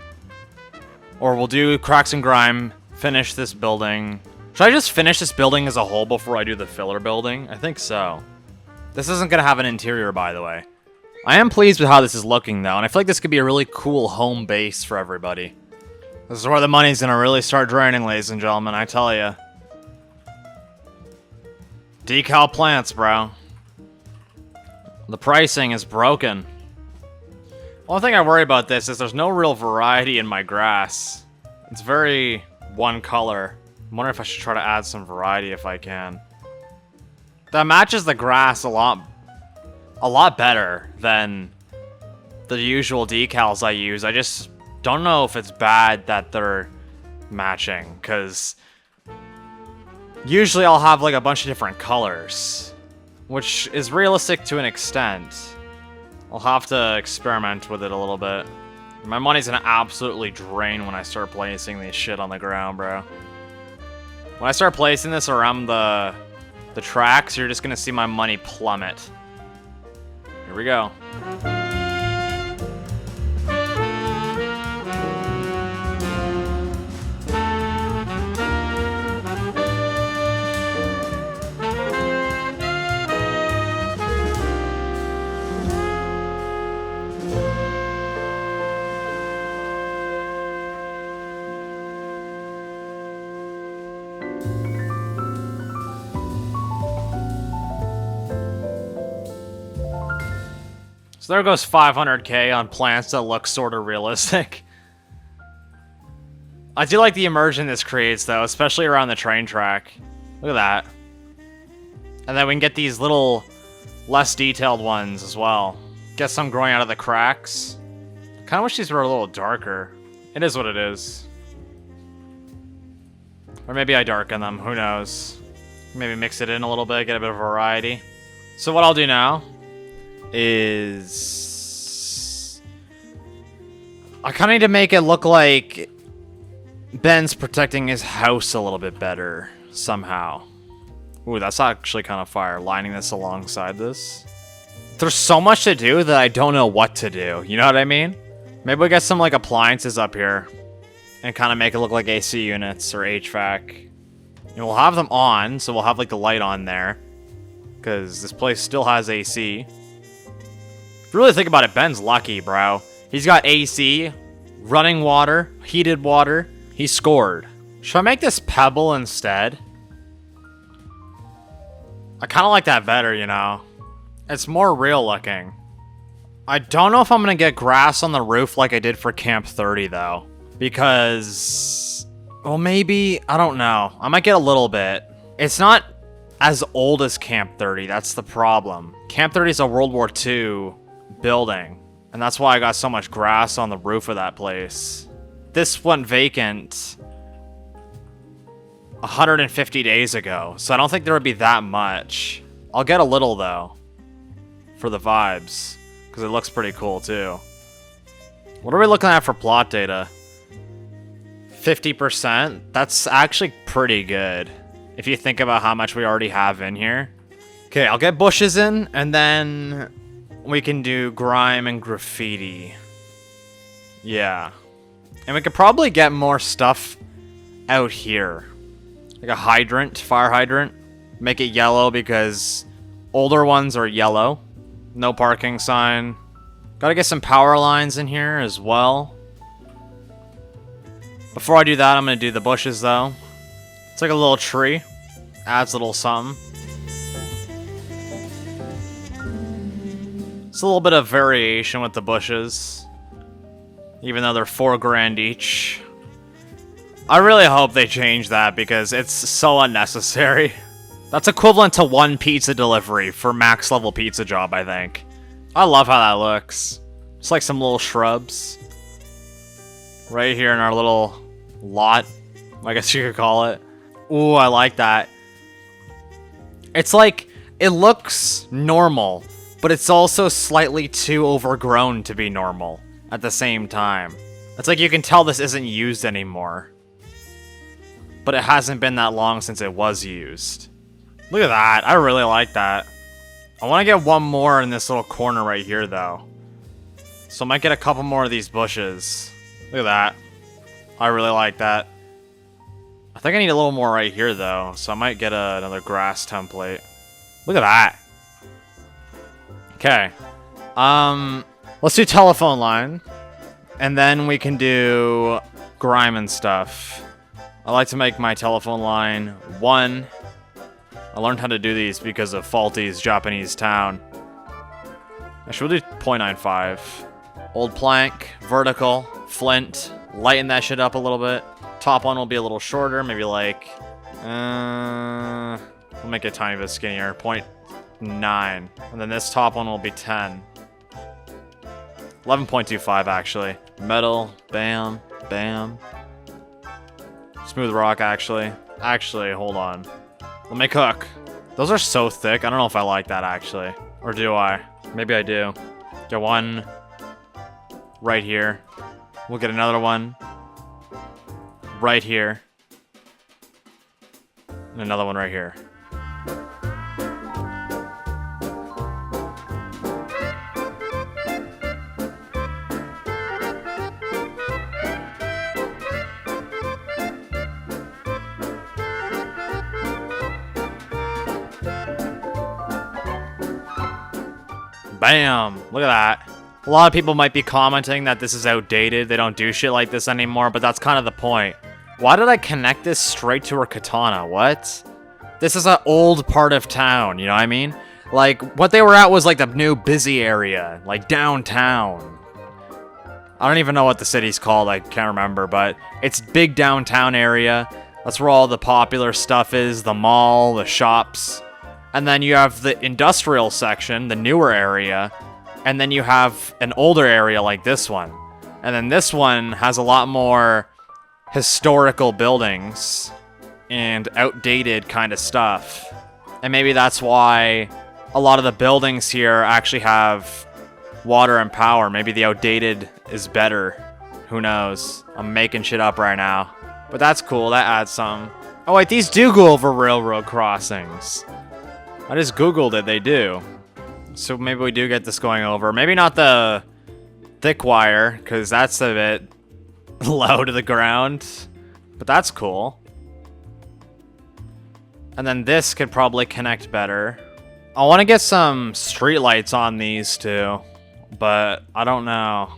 Or we'll do cracks and grime, finish this building. Should I just finish this building as a whole before I do the filler building? I think so. This isn't going to have an interior, by the way. I am pleased with how this is looking, though, and I feel like this could be a really cool home base for everybody. This is where the money's going to really start draining, ladies and gentlemen, I tell ya. Decal plants, bro. The pricing is broken. One thing I worry about this is there's no real variety in my grass. It's very one color. I'm wondering if I should try to add some variety if I can. That matches the grass a lot better than the usual decals I use. I just don't know if it's bad that they're matching, because usually I'll have like a bunch of different colors, which is realistic to an extent. I'll have to experiment with it a little bit. My money's gonna absolutely drain when I start placing these shit on the ground, bro. When I start placing this around the tracks, you're just gonna see my money plummet. Here we go. So there goes 500k on plants that look sort of realistic. I do like the immersion this creates, though, especially around the train track. Look at that. And then we can get these little less detailed ones as well. Get some growing out of the cracks. Kind of wish these were a little darker. It is what it is. Or maybe I darken them, who knows. Maybe mix it in a little bit, get a bit of variety. So what I'll do now is I kind of need to make it look like Ben's protecting his house a little bit better somehow. Ooh, that's actually kind of fire, lining this alongside this. There's so much to do that I don't know what to do. You know what I mean? Maybe we get some like appliances up here and kind of make it look like AC units or HVAC. And we'll have them on, so we'll have like the light on there because this place still has AC. If you really think about it, Ben's lucky, bro. He's got AC, running water, heated water. He scored. Should I make this pebble instead? I kind of like that better, you know. It's more real looking. I don't know if I'm going to get grass on the roof like I did for Camp 30, though. Because, well, maybe, I don't know. I might get a little bit. It's not as old as Camp 30. That's the problem. Camp 30 is a World War II building, and that's why I got so much grass on the roof of that place. This went vacant 150 days ago, so I don't think there would be that much. I'll get a little, though, for the vibes, because it looks pretty cool, too. What are we looking at for plot data? 50%? That's actually pretty good, if you think about how much we already have in here. Okay, I'll get bushes in, and then we can do grime and graffiti. Yeah. And we could probably get more stuff out here. Like a hydrant, fire hydrant. Make it yellow because older ones are yellow. No parking sign. Gotta get some power lines in here as well. Before I do that, I'm gonna do the bushes though. It's like a little tree. Adds a little something. It's a little bit of variation with the bushes. Even though they're $4 each. I really hope they change that because it's so unnecessary. That's equivalent to 1 pizza delivery for max level pizza job, I think. I love how that looks. It's like some little shrubs. Right here in our little lot, I guess you could call it. Ooh, I like that. It's like, it looks normal, but it's also slightly too overgrown to be normal at the same time. It's like you can tell this isn't used anymore. But it hasn't been that long since it was used. Look at that. I really like that. I want to get one more in this little corner right here, though. So I might get a couple more of these bushes. Look at that. I really like that. I think I need a little more right here, though. So I might get another grass template. Look at that. Okay. Let's do telephone line. And then we can do grime and stuff. I like to make my telephone line 1. I learned how to do these because of Faulty's Japanese town. Actually, we'll do 0.95. Old plank, vertical, flint. Lighten that shit up a little bit. Top one will be a little shorter, maybe like... we'll make it a tiny bit skinnier. 0.9. And then this top one will be 10. 11.25 actually. Metal, bam, bam. Smooth rock, actually. Actually, hold on. Let me cook. Those are so thick. I don't know if I like that, actually. Or do I? Maybe I do. Get one right here. We'll get another one right here. And another one right here. Bam! Look at that. A lot of people might be commenting that this is outdated. They don't do shit like this anymore, but that's kind of the point. Why did I connect this straight to her katana? What? This is an old part of town, you know what I mean? Like, what they were at was like the new busy area, like downtown. I don't even know what the city's called, I can't remember, but it's big downtown area. That's where all the popular stuff is, the mall, the shops. And then you have the industrial section, the newer area, and then you have an older area like this one. And then this one has a lot more historical buildings and outdated kind of stuff. And maybe that's why a lot of the buildings here actually have water and power. Maybe the outdated is better. Who knows? I'm making shit up right now. But that's cool, that adds some. Oh wait, these do go over railroad crossings. I just googled it, they do. So maybe we do get this going over. Maybe not the thick wire, because that's a bit low to the ground. But that's cool. And then this could probably connect better. I want to get some streetlights on these too, but I don't know.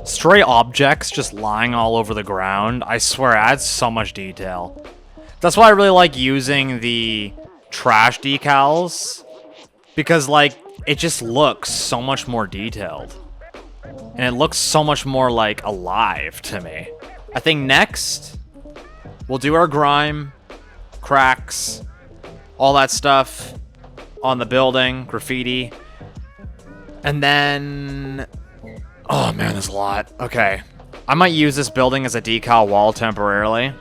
Stray objects just lying all over the ground, I swear, adds so much detail. That's why I really like using the trash decals, because, like, it just looks so much more detailed. And it looks so much more, like, alive to me. I think next, we'll do our grime, cracks, all that stuff on the building, graffiti. And then... oh man, there's a lot. Okay. I might use this building as a decal wall temporarily.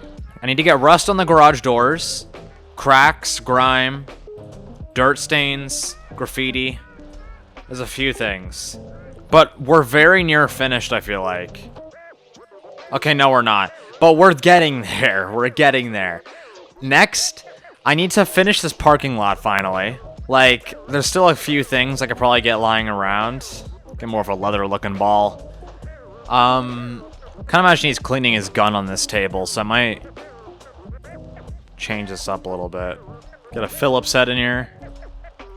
I need to get rust on the garage doors, cracks, grime, dirt stains, graffiti. There's a few things. But we're very near finished, I feel like. Okay, no, we're not. But we're getting there. We're getting there. Next, I need to finish this parking lot finally. Like, there's still a few things I could probably get lying around. Get more of a leather-looking ball. Kind of imagine he's cleaning his gun on this table, so I might change this up a little bit. Get a Phillips head in here.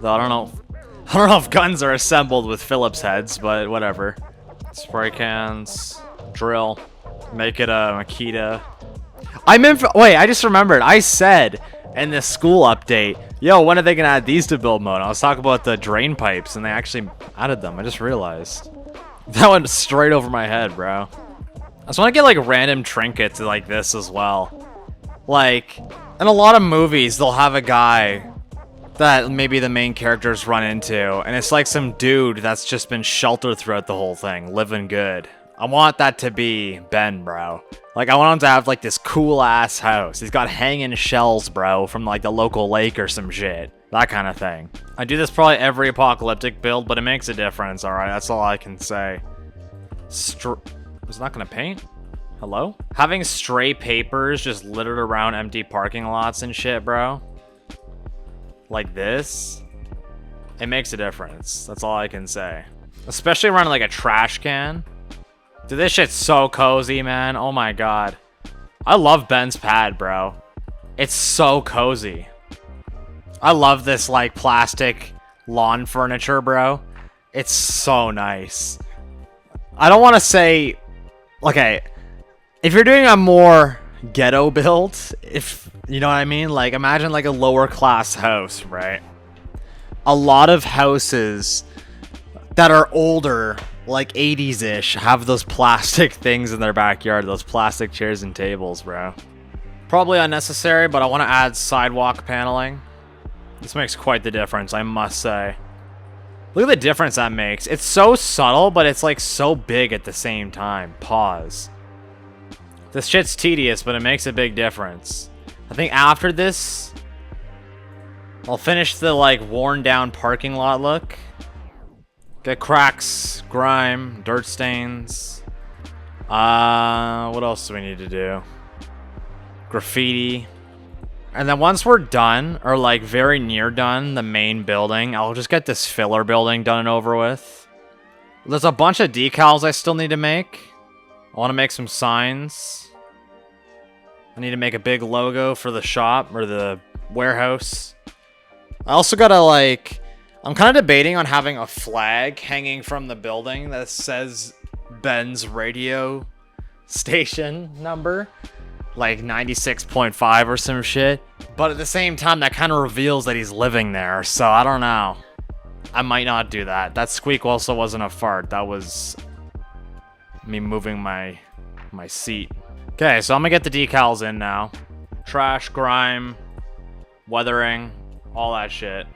Though I don't know if guns are assembled with Phillips heads, but whatever. Spray cans, drill, make it a Makita. Wait, I just remembered. I said in the school update, yo, when are they gonna add these to build mode? I was talking about the drain pipes, and they actually added them. I just realized. That went straight over my head, bro. I just want to get, like, random trinkets like this as well. Like, in a lot of movies, they'll have a guy that maybe the main characters run into, and it's like some dude that's just been sheltered throughout the whole thing, living good. I want that to be Ben, bro. Like, I want him to have, like, this cool-ass house. He's got hanging shells, bro, from, like, the local lake or some shit. That kind of thing. I do this probably every Apocalyptic build, but it makes a difference, alright? That's all I can say. Is it not gonna paint? Hello? Having stray papers just littered around empty parking lots and shit, bro. Like this. It makes a difference. That's all I can say. Especially around, like, a trash can. Dude, this shit's so cozy, man. Oh my god. I love Ben's pad, bro. It's so cozy. I love this, like, plastic lawn furniture, bro. It's so nice. I don't want to say... okay, if you're doing a more ghetto build, if... you know what I mean? Like, imagine, like, a lower class house, right? A lot of houses that are older... like 80s-ish, have those plastic things in their backyard, those plastic chairs and tables, bro. Probably unnecessary, but I want to add sidewalk paneling. This makes quite the difference, I must say. Look at the difference that makes. It's so subtle, but it's, like, so big at the same time. Pause. This shit's tedious, but it makes a big difference. I think after this, I'll finish the, like, worn-down parking lot look. Get cracks, grime, dirt stains. What else do we need to do? Graffiti. And then once we're done, or like very near done, the main building, I'll just get this filler building done and over with. There's a bunch of decals I still need to make. I want to make some signs. I need to make a big logo for the shop, or the warehouse. I also gotta, like... I'm kind of debating on having a flag hanging from the building that says Ben's radio station number. Like 96.5 or some shit. But at the same time, that kind of reveals that he's living there. So I don't know. I might not do that. That squeak also wasn't a fart. That was me moving my seat. Okay, so I'm gonna get the decals in now. Trash, grime, weathering, all that shit.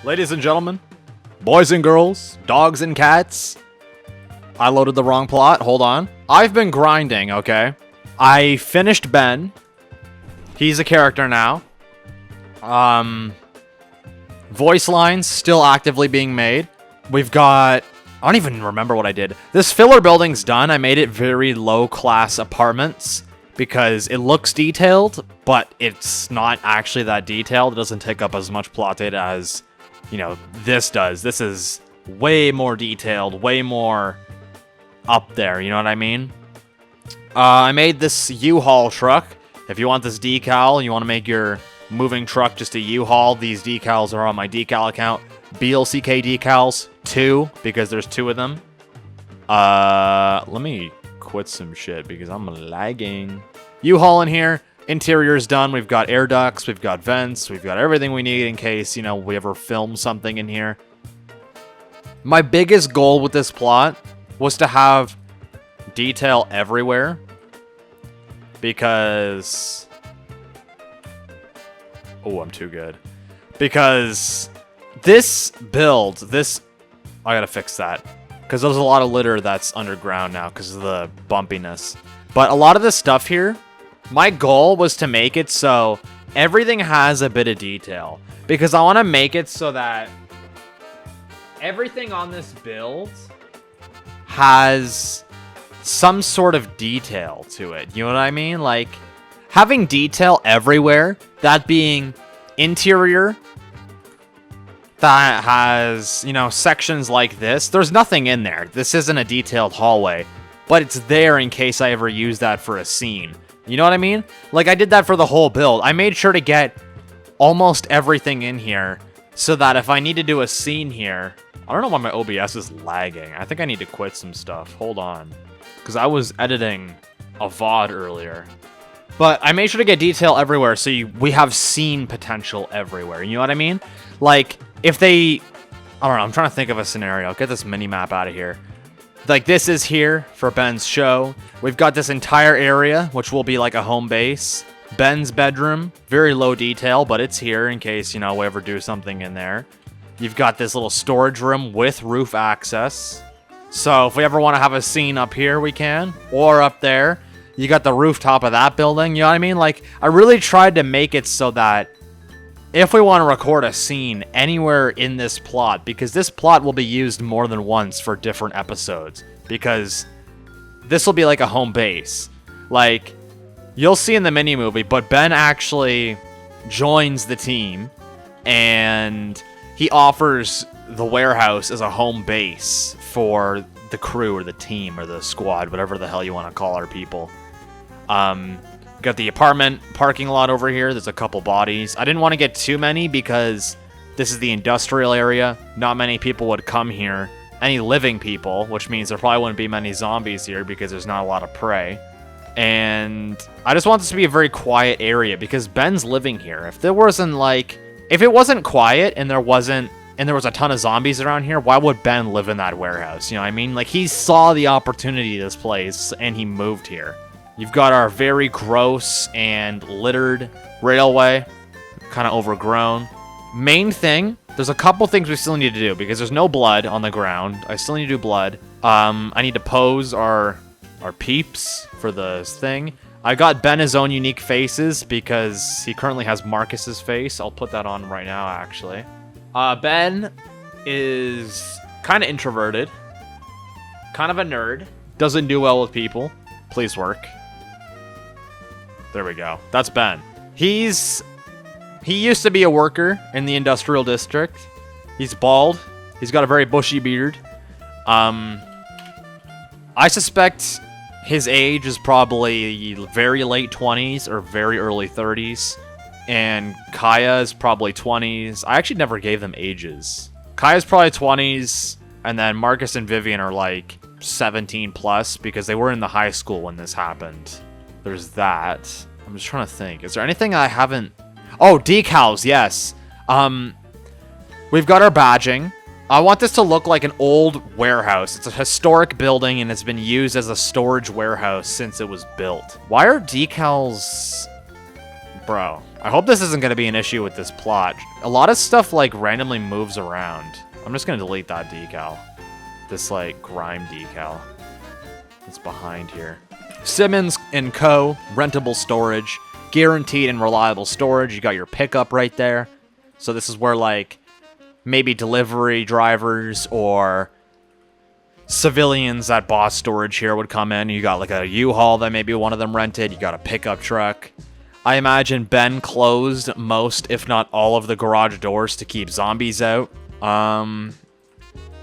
Ladies and gentlemen, boys and girls, dogs and cats. I loaded the wrong plot. Hold on. I've been grinding, okay? I finished Ben. He's a character now. Voice lines still actively being made. We've got... I don't even remember what I did. This filler building's done. I made it very low-class apartments because it looks detailed, but it's not actually that detailed. It doesn't take up as much plot data as, you know, this does. This is way more detailed, way more up there, you know what I mean? I made this U-Haul truck. If you want this decal and you want to make your moving truck just a U-Haul, these decals are on my decal account. BLCK decals, 2, because there's 2 of them. Let me quit some shit because I'm lagging. U-Haul in here. Interior's done. We've got air ducts, we've got vents, we've got everything we need in case, you know, we ever film something in here. My biggest goal with this plot was to have detail everywhere because... Oh, I'm too good. Because this build, I gotta fix that. Because there's a lot of litter that's underground now because of the bumpiness. But a lot of this stuff here, my goal was to make it so everything has a bit of detail. Because I want to make it so that everything on this build has some sort of detail to it. You know what I mean? Like, having detail everywhere, that being interior, that has, you know, sections like this. There's nothing in there. This isn't a detailed hallway, but it's there in case I ever use that for a scene. You know what I mean? Like, I did that for the whole build. I made sure to get almost everything in here so that if I need to do a scene here... I don't know why my OBS is lagging. I think I need to quit some stuff. Hold on. Because I was editing a VOD earlier. But I made sure to get detail everywhere so we have scene potential everywhere. You know what I mean? Like, if they... I don't know. I'm trying to think of a scenario. I'll get this mini-map out of here. Like, this is here for Ben's show. We've got this entire area, which will be like a home base. Ben's bedroom. Very low detail, but it's here in case, you know, we ever do something in there. You've got this little storage room with roof access. So if we ever want to have a scene up here, we can. Or up there. You got the rooftop of that building. You know what I mean? Like, I really tried to make it so that if we want to record a scene anywhere in this plot, because this plot will be used more than once for different episodes, because this will be like a home base. Like, you'll see in the mini-movie, but Ben actually joins the team, and he offers the warehouse as a home base for the crew or the team or the squad, whatever the hell you want to call our people. Got the apartment parking lot over here. There's a couple bodies. I didn't want to get too many because this is the industrial area. Not many people would come here. Any living people, which means there probably wouldn't be many zombies here because there's not a lot of prey. And I just want this to be a very quiet area because Ben's living here. If it wasn't quiet and there was a ton of zombies around here, why would Ben live in that warehouse? You know what I mean? Like, he saw the opportunity of this place and he moved here. You've got our very gross and littered railway, kind of overgrown. Main thing, there's a couple things we still need to do because there's no blood on the ground. I still need to do blood. I need to pose our peeps for the thing. I got Ben his own unique faces because he currently has Marcus's face. I'll put that on right now, actually. Ben is kind of introverted, kind of a nerd, doesn't do well with people. Please work. There we go. That's Ben. He used to be a worker in the industrial district. He's bald. He's got a very bushy beard. I suspect his age is probably very late 20s or very early 30s. And Kaya is probably 20s. I actually never gave them ages. Kaya's probably 20s. And then Marcus and Vivian are like 17 plus because they were in the high school when this happened. There's that. I'm just trying to think. Is there anything I haven't... Oh, decals, yes. We've got our badging. I want this to look like an old warehouse. It's a historic building and it's been used as a storage warehouse since it was built. Why are decals... Bro, I hope this isn't going to be an issue with this plot. A lot of stuff, like, randomly moves around. I'm just going to delete that decal. This, like, grime decal. It's behind here. Simmons & Co. Rentable storage. Guaranteed and reliable storage. You got your pickup right there. So this is where, like, maybe delivery drivers or civilians at Boss Storage here would come in. You got, like, a U-Haul that maybe one of them rented. You got a pickup truck. I imagine Ben closed most, if not all, of the garage doors to keep zombies out. I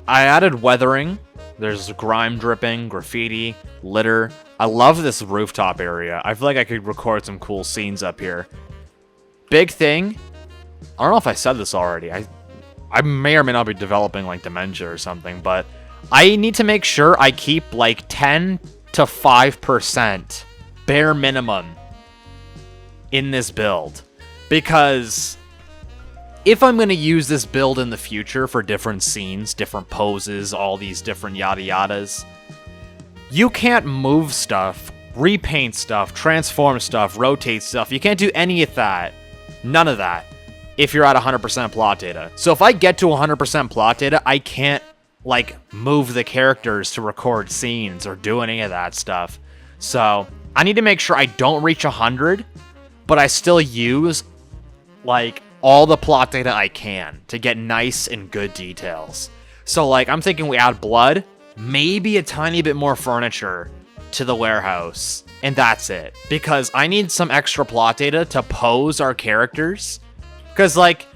added weathering. There's grime dripping, graffiti, litter. I love this rooftop area. I feel like I could record some cool scenes up here. Big thing. I don't know if I said this already. I may or may not be developing, like, dementia or something, but I need to make sure I keep, like, 10 to 5% bare minimum in this build, because if I'm going to use this build in the future for different scenes, different poses, all these different yada yadas, you can't move stuff, repaint stuff, transform stuff, rotate stuff. You can't do any of that. None of that if you're at 100% plot data. So if I get to 100% plot data, I can't, like, move the characters to record scenes or do any of that stuff. So I need to make sure I don't reach 100, but I still use, like, all the plot data I can to get nice and good details. So, like, I'm thinking we add blood, maybe a tiny bit more furniture to the warehouse, and that's it. Because I need some extra plot data to pose our characters. Because, like,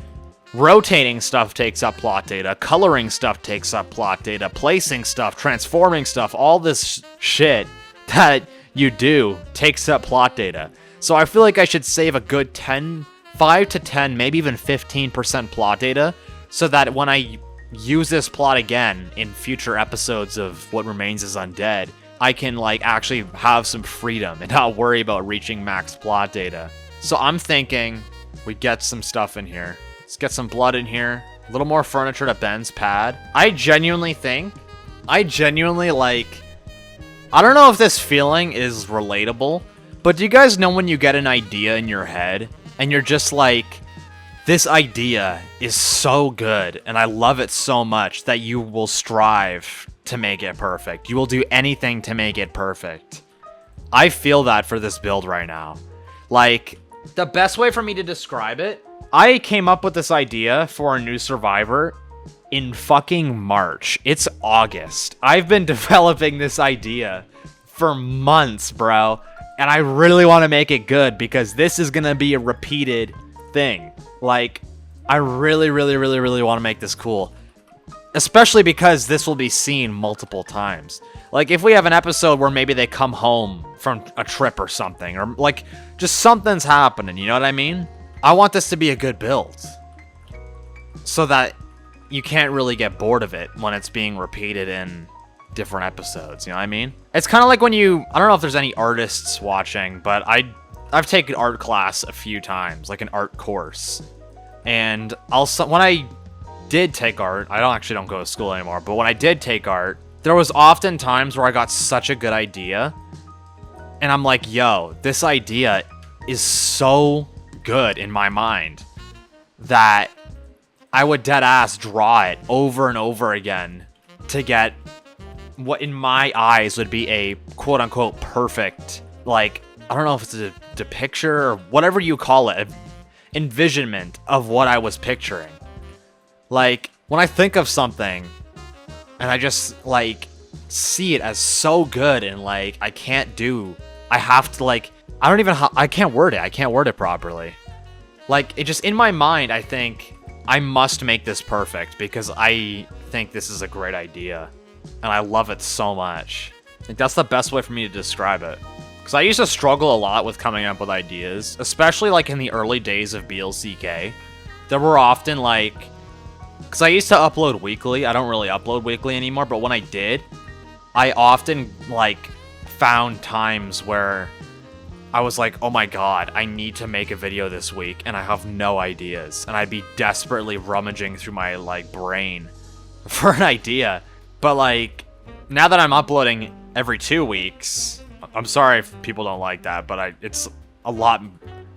rotating stuff takes up plot data, coloring stuff takes up plot data, placing stuff, transforming stuff, all this shit that you do takes up plot data. So I feel like I should save a good 5 to 10, maybe even 15% plot data, so that when I use this plot again in future episodes of What Remains is Undead, I can, like, actually have some freedom and not worry about reaching max plot data. So I'm thinking we get some stuff in here. Let's get some blood in here. A little more furniture to Ben's pad. I genuinely, like, I don't know if this feeling is relatable, but do you guys know when you get an idea in your head and you're just like, this idea is so good and I love it so much that you will strive to make it perfect. You will do anything to make it perfect. I feel that for this build right now. Like, the best way for me to describe it, I came up with this idea for a new Survivor in fucking March. It's August. I've been developing this idea for months, bro. And I really want to make it good because this is going to be a repeated thing. Like, I really want to make this cool. Especially because this will be seen multiple times. Like, if we have an episode where maybe they come home from a trip or something, or, like, just something's happening, you know what I mean? I want this to be a good build. So that you can't really get bored of it when it's being repeated in different episodes, you know what I mean? It's kind of like when you, I don't know if there's any artists watching, but I've taken art class a few times, like an art course. And also, when I did take art, I don't go to school anymore, but when I did take art, there was often times where I got such a good idea, and I'm like, yo, this idea is so good in my mind that I would dead ass draw it over and over again to get what in my eyes would be a quote unquote perfect, like, I don't know if it's a depiction or whatever you call it, envisionment of what I was picturing. Like, when I think of something and I just, like, see it as so good and, like, I have to, like, I can't word it properly. Like, it just, in my mind, I think I must make this perfect because I think this is a great idea. And I love it so much. I think that's the best way for me to describe it. Because I used to struggle a lot with coming up with ideas, especially, like, in the early days of BLCK. There were often, like, because I used to upload weekly. I don't really upload weekly anymore, but when I did, I often, like, found times where I was like, oh my god, I need to make a video this week, and I have no ideas. And I'd be desperately rummaging through my, like, brain for an idea. But, like, now that I'm uploading every 2 weeks, I'm sorry if people don't like that, but it's a lot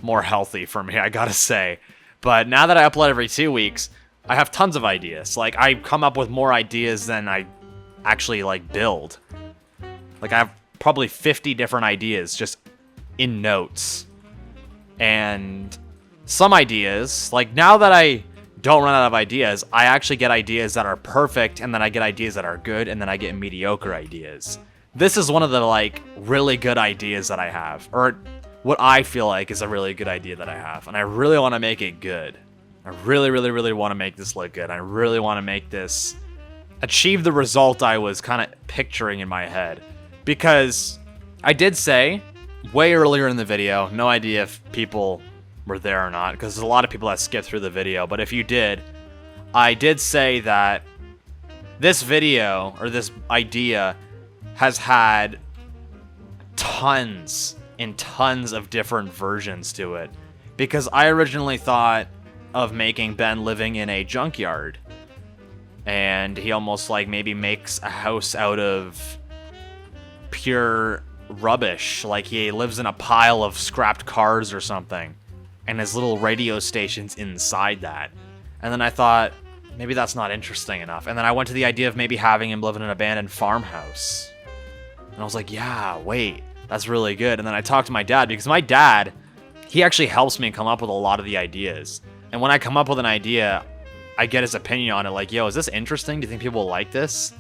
more healthy for me, I gotta say. But now that I upload every 2 weeks, I have tons of ideas. Like, I come up with more ideas than I actually, like, build. Like, I have probably 50 different ideas just in notes. And some ideas, like, now that I don't run out of ideas, I actually get ideas that are perfect, and then I get ideas that are good, and then I get mediocre ideas. This is one of the, like, really good ideas that I have, or what I feel like is a really good idea that I have, and I really want to make it good. I really, really, really want to make this look good. I really want to make this achieve the result I was kind of picturing in my head. Because I did say way earlier in the video, no idea if people were there or not, because there's a lot of people that skipped through the video, but if you did, I did say that this video, or this idea, has had tons and tons of different versions to it. Because I originally thought of making Ben living in a junkyard, and he almost like maybe makes a house out of pure rubbish, like he lives in a pile of scrapped cars or something, and his little radio station's inside that. And then I thought, maybe that's not interesting enough. And then I went to the idea of maybe having him live in an abandoned farmhouse. And I was like, yeah, wait, that's really good. And then I talked to my dad, because my dad, he actually helps me come up with a lot of the ideas. And when I come up with an idea, I get his opinion on it, like, yo, is this interesting? Do you think people will like this?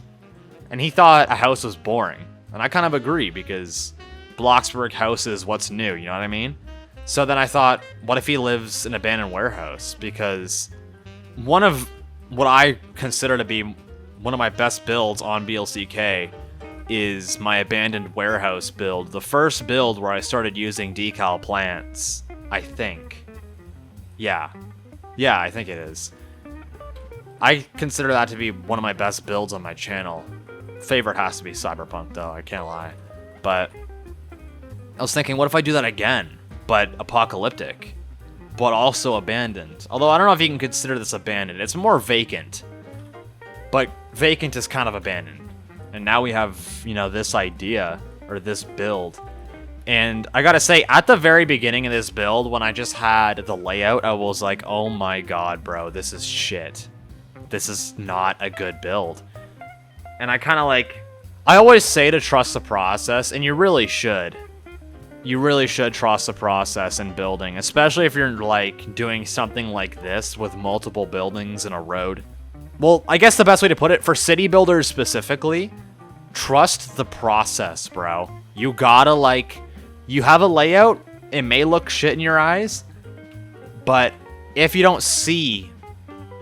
And he thought a house was boring. And I kind of agree, because Bloxburg house is what's new, you know what I mean? So then I thought, what if he lives in an abandoned warehouse? Because one of what I consider to be one of my best builds on BLCK is my abandoned warehouse build. The first build where I started using decal plants, I think. Yeah, I think it is. I consider that to be one of my best builds on my channel. Favorite has to be Cyberpunk, though, I can't lie. But I was thinking, what if I do that again, but apocalyptic, but also abandoned? Although I don't know if you can consider this abandoned. It's more vacant, but vacant is kind of abandoned. And now we have, you know, this idea, or this build. And I gotta say, at the very beginning of this build, when I just had the layout, I was like, oh my god, bro, this is shit. This is not a good build. And I kind of like, I always say to trust the process, and you really should. You really should trust the process in building, especially if you're like doing something like this with multiple buildings in a road. Well, I guess the best way to put it, for city builders specifically, trust the process, bro. You gotta like, you have a layout, it may look shit in your eyes, but if you don't see,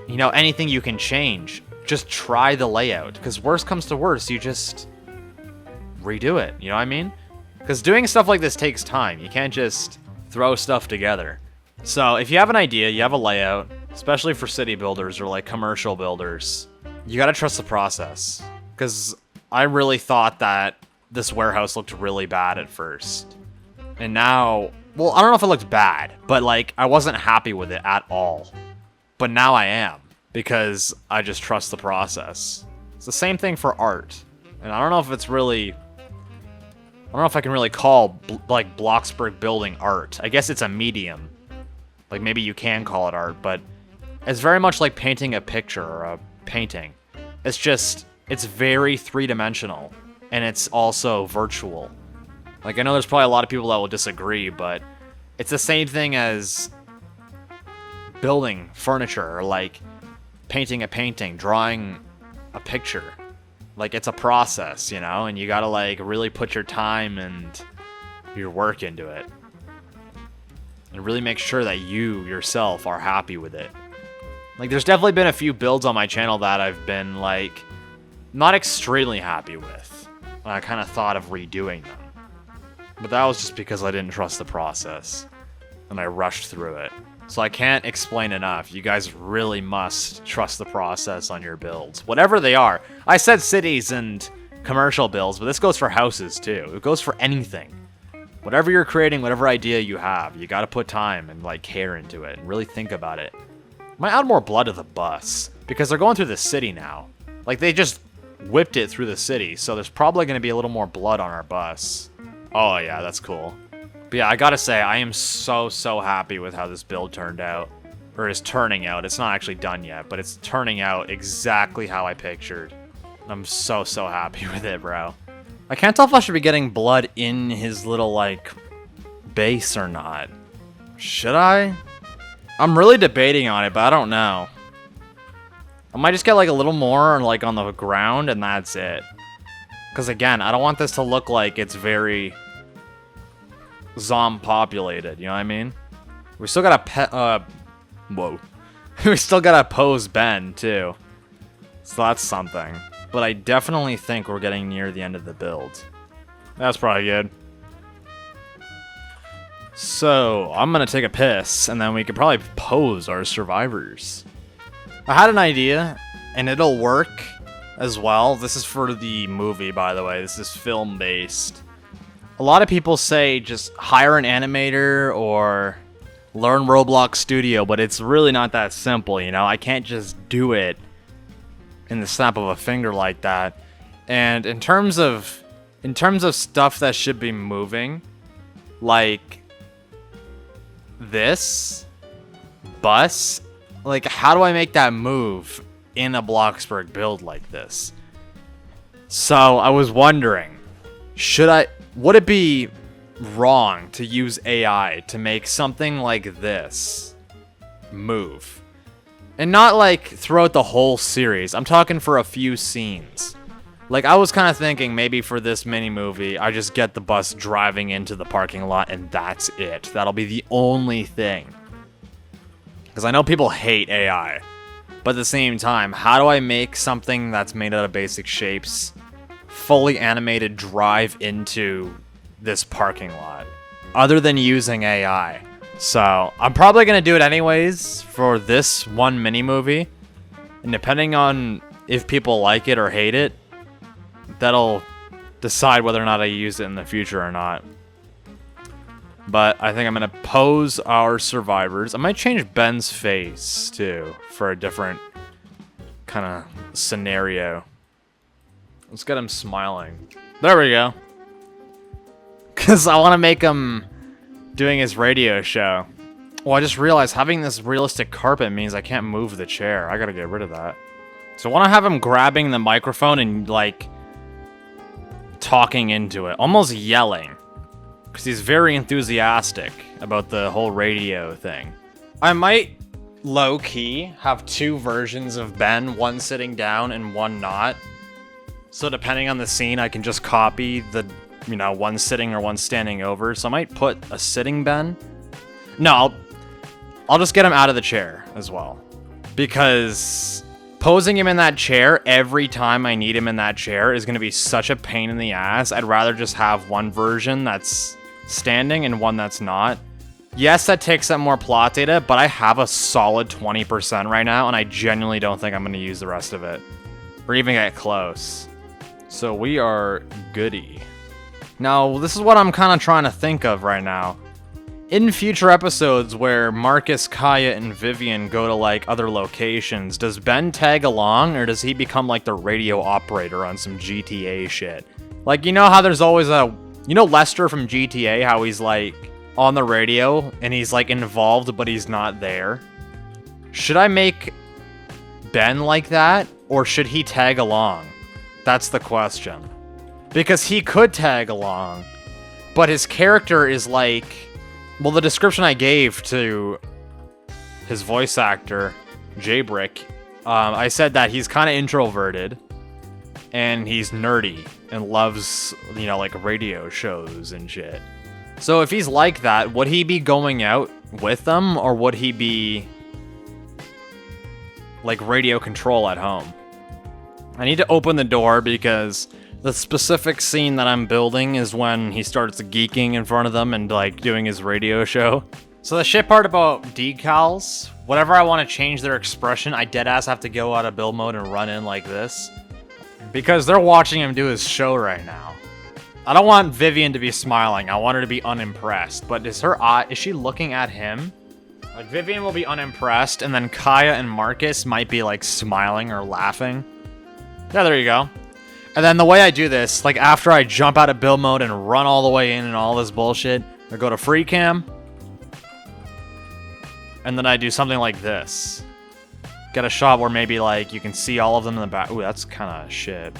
you know, anything you can change, just try the layout, because worst comes to worst, you just redo it, you know what I mean? Because doing stuff like this takes time. You can't just throw stuff together. So if you have an idea, you have a layout, especially for city builders or like commercial builders, you gotta trust the process. Because I really thought that this warehouse looked really bad at first. And now, well, I don't know if it looked bad, but like I wasn't happy with it at all. But now I am, because I just trust the process. It's the same thing for art. And I don't know if it's really, I don't know if I can really call like Bloxburg building art. I guess it's a medium. Like maybe you can call it art, but it's very much like painting a picture or a painting. It's just, it's very three-dimensional, and it's also virtual. Like, I know there's probably a lot of people that will disagree, but it's the same thing as building furniture, or like painting a painting, drawing a picture. Like, it's a process, you know, and you gotta like really put your time and your work into it. And really make sure that you yourself are happy with it. Like, there's definitely been a few builds on my channel that I've been like not extremely happy with. And I kind of thought of redoing them. But that was just because I didn't trust the process. And I rushed through it. So I can't explain enough. You guys really must trust the process on your builds. Whatever they are. I said cities and commercial builds, but this goes for houses too. It goes for anything. Whatever you're creating, whatever idea you have, you gotta put time and like care into it and really think about it. Might add more blood to the bus, because they're going through the city now. Like, they just whipped it through the city, so there's probably gonna be a little more blood on our bus. Oh yeah, that's cool. But yeah, I gotta say, I am so happy with how this build turned out. Or is turning out. It's not actually done yet, but it's turning out exactly how I pictured. I'm so happy with it, bro. I can't tell if I should be getting blood in his little, like, base or not. Should I? I'm really debating on it, but I don't know. I might just get, like, a little more, like, on the ground, and that's it. Because, again, I don't want this to look like it's very zombie-populated, you know what I mean? We still gotta whoa. We still gotta pose Ben, too. So that's something. But I definitely think we're getting near the end of the build. That's probably good. So, I'm gonna take a piss, and then we could probably pose our survivors. I had an idea, and it'll work as well. This is for the movie, by the way. This is film-based. A lot of people say just hire an animator or learn Roblox Studio, but it's really not that simple, you know? I can't just do it in the snap of a finger like that. And in terms of stuff that should be moving, like this bus, like how do I make that move in a Bloxburg build like this? So I was wondering, would it be wrong to use AI to make something like this move? And not like throughout the whole series. I'm talking for a few scenes. Like I was kind of thinking maybe for this mini movie, I just get the bus driving into the parking lot and that's it. That'll be the only thing. Because I know people hate AI. But at the same time, how do I make something that's made out of basic shapes fully animated drive into this parking lot other than using AI? So I'm probably gonna do it anyways for this one mini movie, and depending on if people like it or hate it, that'll decide whether or not I use it in the future or not. But I think I'm gonna pose our survivors. I might change Ben's face too for a different kind of scenario. Let's get him smiling. There we go. Because I want to make him doing his radio show. Well, I just realized having this realistic carpet means I can't move the chair. I gotta get rid of that. So I want to have him grabbing the microphone and, like, talking into it. Almost yelling. Because he's very enthusiastic about the whole radio thing. I might, low-key, have two versions of Ben. One sitting down and one not. So depending on the scene, I can just copy the, you know, one sitting or one standing over. So I might put a sitting Ben. No, I'll just get him out of the chair as well. Because posing him in that chair every time I need him in that chair is going to be such a pain in the ass. I'd rather just have one version that's standing and one that's not. Yes, that takes up more plot data, but I have a solid 20% right now, and I genuinely don't think I'm going to use the rest of it. Or even get close. So we are goody. Now, this is what I'm kind of trying to think of right now. In future episodes where Marcus, Kaya, and Vivian go to, like, other locations, does Ben tag along, or does he become, like, the radio operator on some GTA shit? Like, you know how there's always a... You know Lester from GTA, how he's, like, on the radio, and he's, like, involved, but he's not there? Should I make Ben like that, or should he tag along? That's the question. Because he could tag along, but his character is like... Well, the description I gave to his voice actor, Jaybrick, I said that he's kind of introverted, and he's nerdy, and loves, you know, like, radio shows and shit. So if he's like that, would he be going out with them, or would he be, like, radio control at home? I need to open the door because the specific scene that I'm building is when he starts geeking in front of them and, like, doing his radio show. So the shit part about decals, whenever I want to change their expression, I deadass have to go out of build mode and run in like this. Because they're watching him do his show right now. I don't want Vivian to be smiling. I want her to be unimpressed. But is her eye, is she looking at him? Like, Vivian will be unimpressed, and then Kaya and Marcus might be, like, smiling or laughing. Yeah, there you go. And then the way I do this, like, after I jump out of build mode and run all the way in and all this bullshit, I go to free cam. And then I do something like this. Get a shot where maybe like you can see all of them in the back. Ooh, that's kind of shit.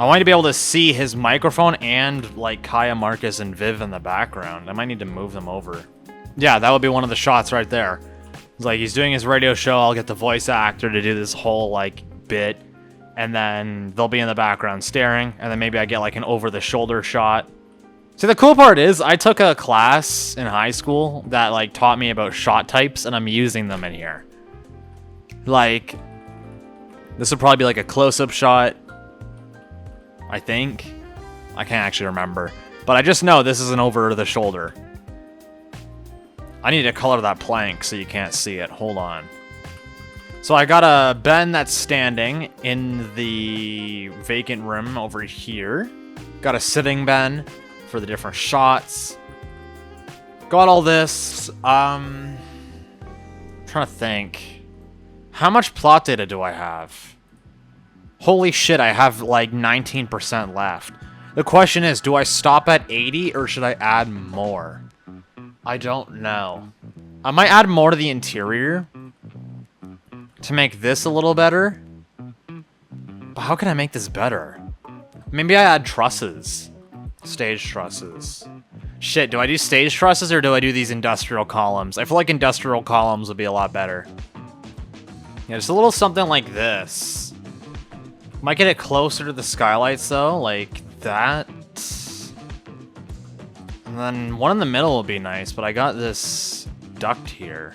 I want you to be able to see his microphone and like Kaya, Marcus, and Viv in the background. I might need to move them over. Yeah, that would be one of the shots right there. It's like he's doing his radio show. I'll get the voice actor to do this whole like bit. And then they'll be in the background staring. And then maybe I get like an over-the-shoulder shot. See, the cool part is I took a class in high school that like taught me about shot types, and I'm using them in here. Like, this would probably be like a close-up shot, I think. I can't actually remember. But I just know this is an over-the-shoulder. I need to color that plank so you can't see it. Hold on. So I got a Ben that's standing in the vacant room over here. Got a sitting Ben for the different shots. Got all this. Trying to think. How much plot data do I have? Holy shit, I have like 19% left. The question is, do I stop at 80 or should I add more? I don't know. I might add more to the interior to make this a little better. But how can I make this better? Maybe I add trusses. Stage trusses. Shit, do I do stage trusses or do I do these industrial columns? I feel like industrial columns would be a lot better. Yeah, just a little something like this. Might get it closer to the skylights though, like that. And then one in the middle would be nice, but I got this duct here.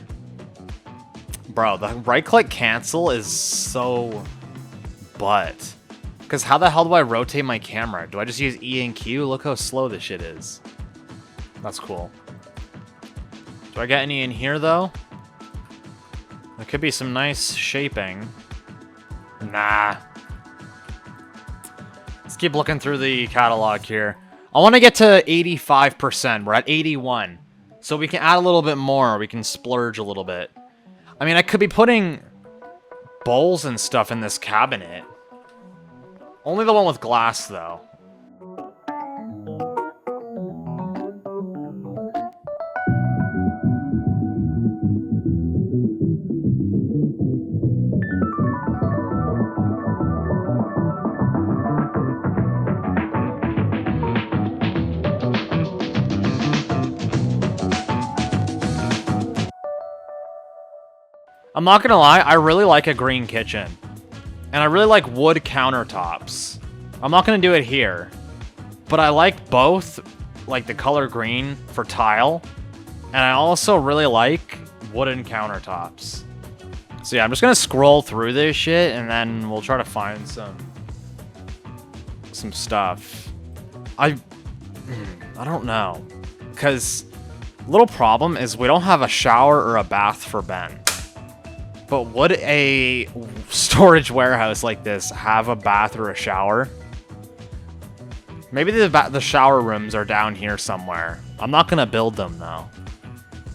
Bro, the right-click cancel is so butt. Because how the hell do I rotate my camera? Do I just use E and Q? Look how slow this shit is. That's cool. Do I get any in here, though? There could be some nice shaping. Nah. Let's keep looking through the catalog here. I want to get to 85%. We're at 81. So we can add a little bit more. We can splurge a little bit. I mean, I could be putting bowls and stuff in this cabinet. Only the one with glass, though. I'm not gonna lie, I really like a green kitchen. And I really like wood countertops. I'm not gonna do it here. But I like both, like the color green for tile. And I also really like wooden countertops. So yeah, I'm just gonna scroll through this shit and then we'll try to find some stuff. I don't know. Because little problem is we don't have a shower or a bath for Ben. But would a storage warehouse like this have a bath or a shower? Maybe the shower rooms are down here somewhere. I'm not gonna build them though.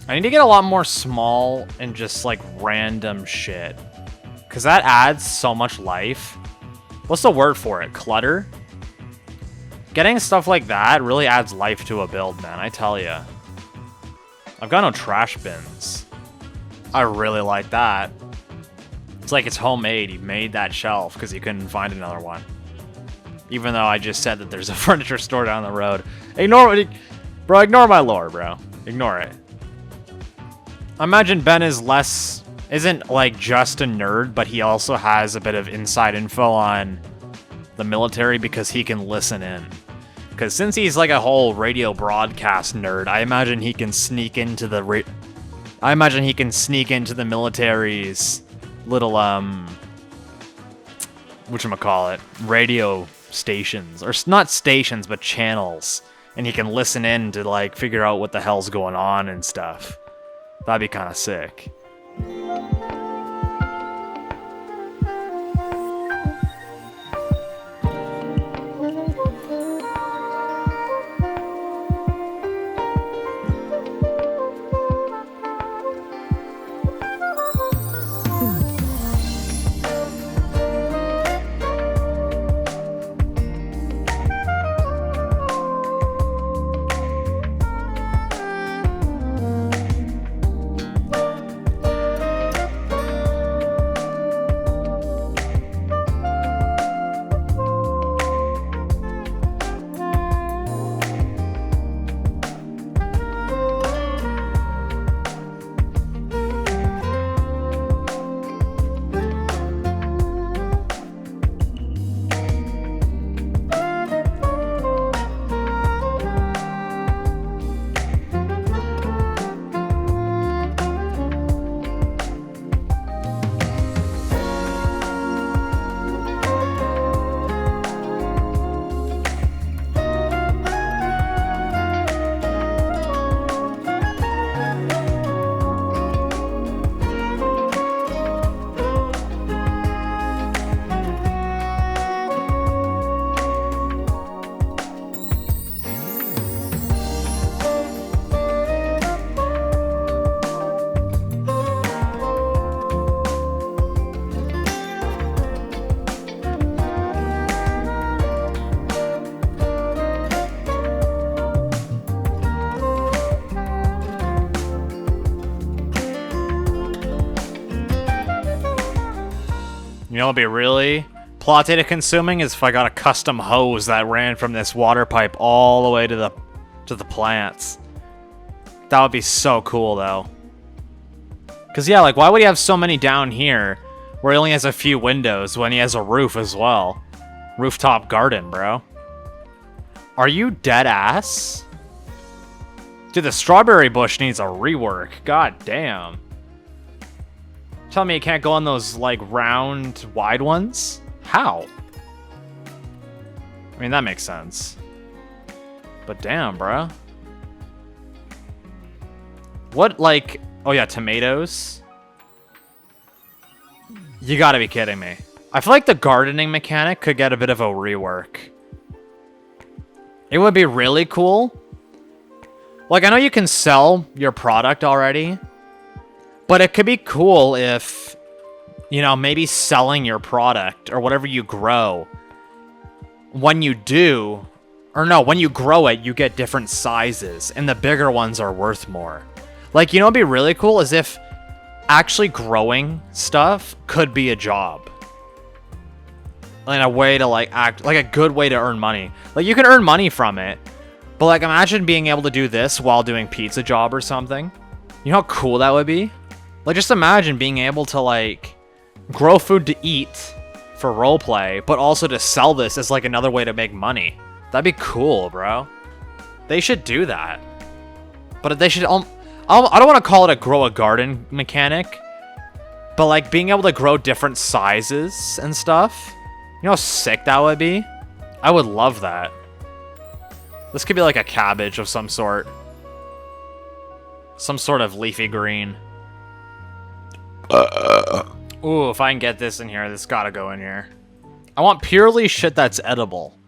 I need to get a lot more small and just like random shit. Cause that adds so much life. What's the word for it? Clutter? Getting stuff like that really adds life to a build, man, I tell ya. I've got no trash bins. I really like that. It's like it's homemade. He made that shelf because he couldn't find another one. Even though I just said that there's a furniture store down the road. Ignore it. Bro, ignore my lore, bro. Ignore it. I imagine Ben isn't like just a nerd, but he also has a bit of inside info on the military because he can listen in. Because since he's like a whole radio broadcast nerd, I imagine he can sneak into the military's little whatchamacallit, radio stations, or not stations but channels, and he can listen in to like figure out what the hell's going on and stuff. That'd be kind of sick. You know what'd be really plot data consuming is if I got a custom hose that ran from this water pipe all the way to the plants. That would be so cool though. Cause yeah, like why would he have so many down here where he only has a few windows when he has a roof as well? Rooftop garden, bro. Are you dead ass? Dude, the strawberry bush needs a rework. God damn. Tell me you can't go on those, like, round, wide ones? How? I mean, that makes sense. But damn, bro. What, like... Oh, yeah, tomatoes? You gotta be kidding me. I feel like the gardening mechanic could get a bit of a rework. It would be really cool. Like, I know you can sell your product already. But it could be cool if, you know, maybe selling your product or whatever you grow. When you do, or no, when you grow it, you get different sizes. And the bigger ones are worth more. Like, you know what'd be really cool is if actually growing stuff could be a job. And a way to, like, act, like a good way to earn money. Like, you can earn money from it. But, like, imagine being able to do this while doing pizza job or something. You know how cool that would be? Like, just imagine being able to, like, grow food to eat for roleplay, but also to sell this as, like, another way to make money. That'd be cool, bro. They should do that. But they should... I don't want to call it a grow a garden mechanic, but, like, being able to grow different sizes and stuff. You know how sick that would be? I would love that. This could be, like, a cabbage of some sort. Some sort of leafy green. Ooh, if I can get this in here, this gotta go in here. I want purely shit that's edible.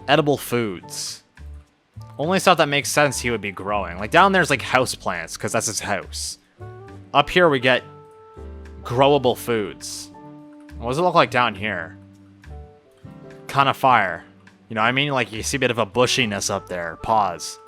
Edible foods. Only stuff that makes sense he would be growing. Like, down there's, like, house plants, because that's his house. Up here, we get growable foods. What does it look like down here? Kind of fire. You know what I mean? Like, you see a bit of a bushiness up there. Pause.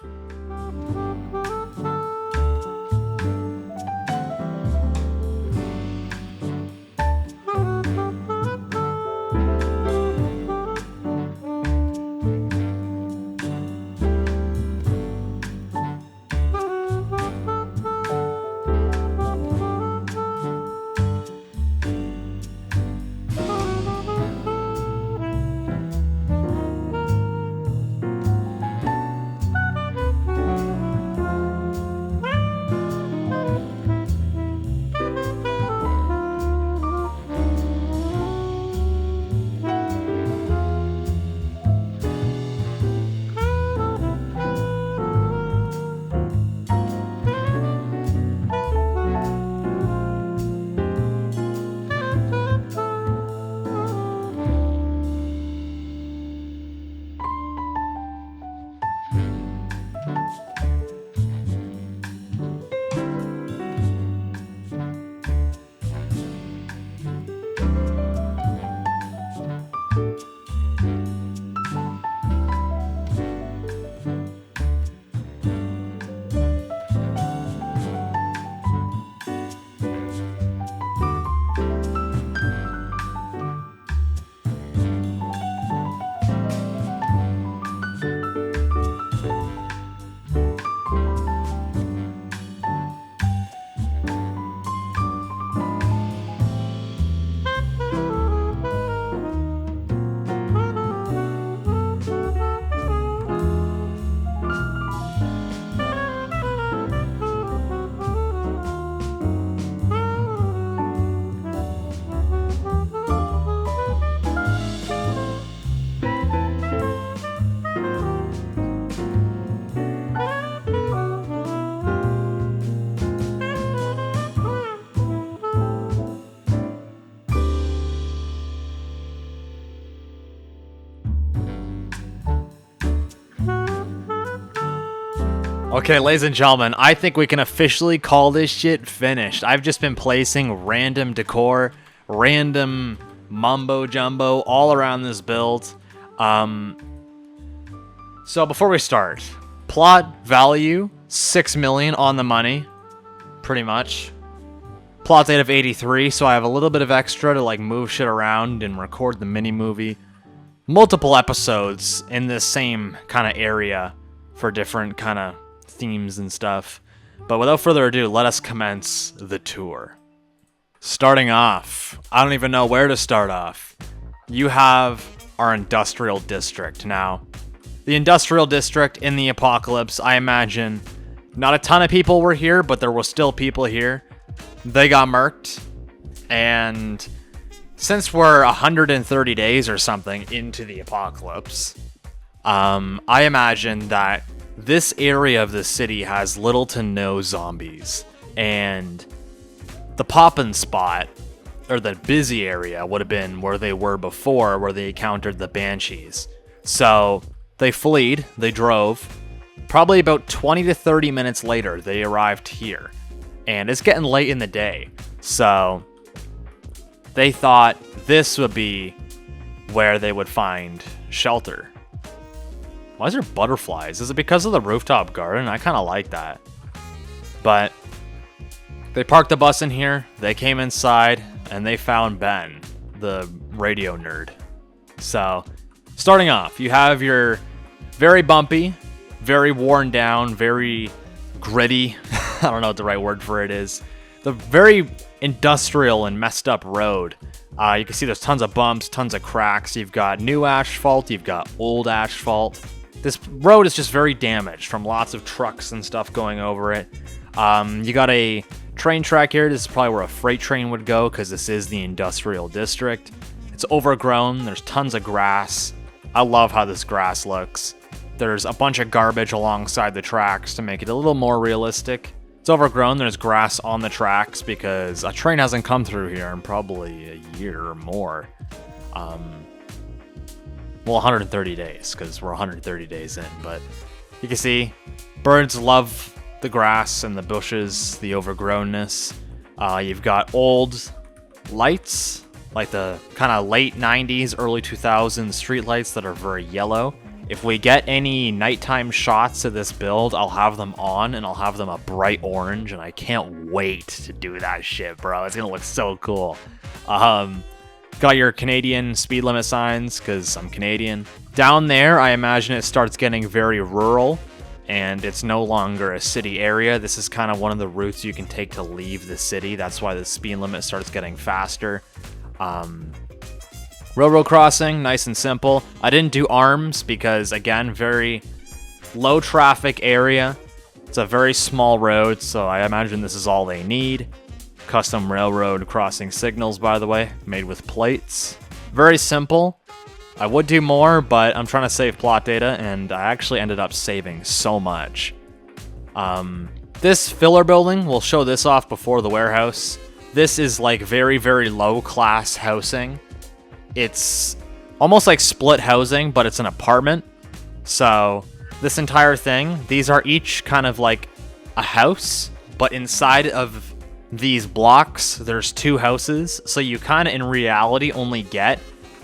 Okay, ladies and gentlemen, I think we can officially call this shit finished. I've just been placing random decor, random mumbo jumbo all around this build. So before we start, plot value, 6 million on the money, pretty much. Plot date of 83, so I have a little bit of extra to like move shit around and record the mini movie. Multiple episodes in this same kind of area for different kind of themes and stuff. But without further ado, let us commence the tour. Starting off, I don't even know where to start off. You have our industrial district. Now, the industrial district in the apocalypse, I imagine not a ton of people were here, but there were still people here. They got murked, and since we're 130 days or something into the apocalypse, I imagine that this area of the city has little to no zombies, and the poppin' spot, or the busy area, would have been where they were before, where they encountered the banshees. So they fled, they drove. Probably about 20 to 30 minutes later, they arrived here. And it's getting late in the day, so they thought this would be where they would find shelter. Why is there butterflies? Is it because of the rooftop garden? I kind of like that. But they parked the bus in here, they came inside, and they found Ben, the radio nerd. So, starting off, you have your very bumpy, very worn down, very gritty, I don't know what the right word for it is, the very industrial and messed up road. You can see there's tons of bumps, tons of cracks. You've got new asphalt, you've got old asphalt. This road is just very damaged from lots of trucks and stuff going over it. You got a train track here. This is probably where a freight train would go because this is the industrial district. It's overgrown. There's tons of grass. I love how this grass looks. There's a bunch of garbage alongside the tracks to make it a little more realistic. It's overgrown. There's grass on the tracks because a train hasn't come through here in probably a year or more. Well, 130 days because we're 130 days in. But you can see birds love the grass and the bushes, the overgrownness. You've got old lights, like the kind of late 90s, early 2000s street lights that are very yellow. If we get any nighttime shots of this build, I'll have them on, and I'll have them a bright orange, and I can't wait to do that shit, bro. It's gonna look so cool. Got your Canadian speed limit signs, because I'm Canadian. Down there, I imagine it starts getting very rural, and it's no longer a city area. This is kind of one of the routes you can take to leave the city. That's why the speed limit starts getting faster. Railroad crossing, nice and simple. I didn't do arms because, again, very low traffic area. It's a very small road, so I imagine this is all they need. Custom railroad crossing signals, by the way, made with plates. Very simple. I would do more, but I'm trying to save plot data, and I actually ended up saving so much. This filler building, we'll show this off before the warehouse. This is like very, very low class housing. It's almost like split housing, but it's an apartment. So this entire thing, these are each kind of like a house, but inside of these blocks, there's two houses. So you kind of in reality only get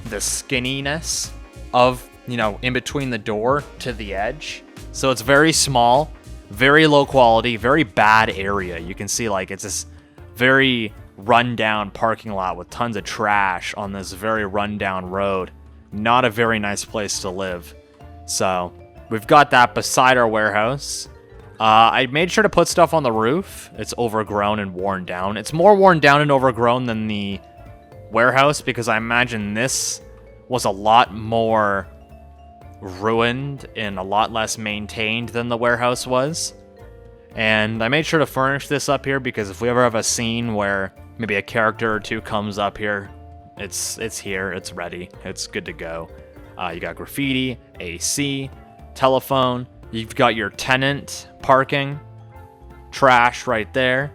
the skinniness of, you know, in between the door to the edge. So it's very small, very low quality, very bad area. You can see like it's this very rundown parking lot with tons of trash on this very rundown road. Not a very nice place to live. So we've got that beside our warehouse. I made sure to put stuff on the roof. It's overgrown and worn down. It's more worn down and overgrown than the warehouse because I imagine this was a lot more ruined and a lot less maintained than the warehouse was. And I made sure to furnish this up here because if we ever have a scene where maybe a character or two comes up here, it's here, it's ready, it's good to go. You got graffiti, AC, telephone. You've got your tenant parking, trash right there.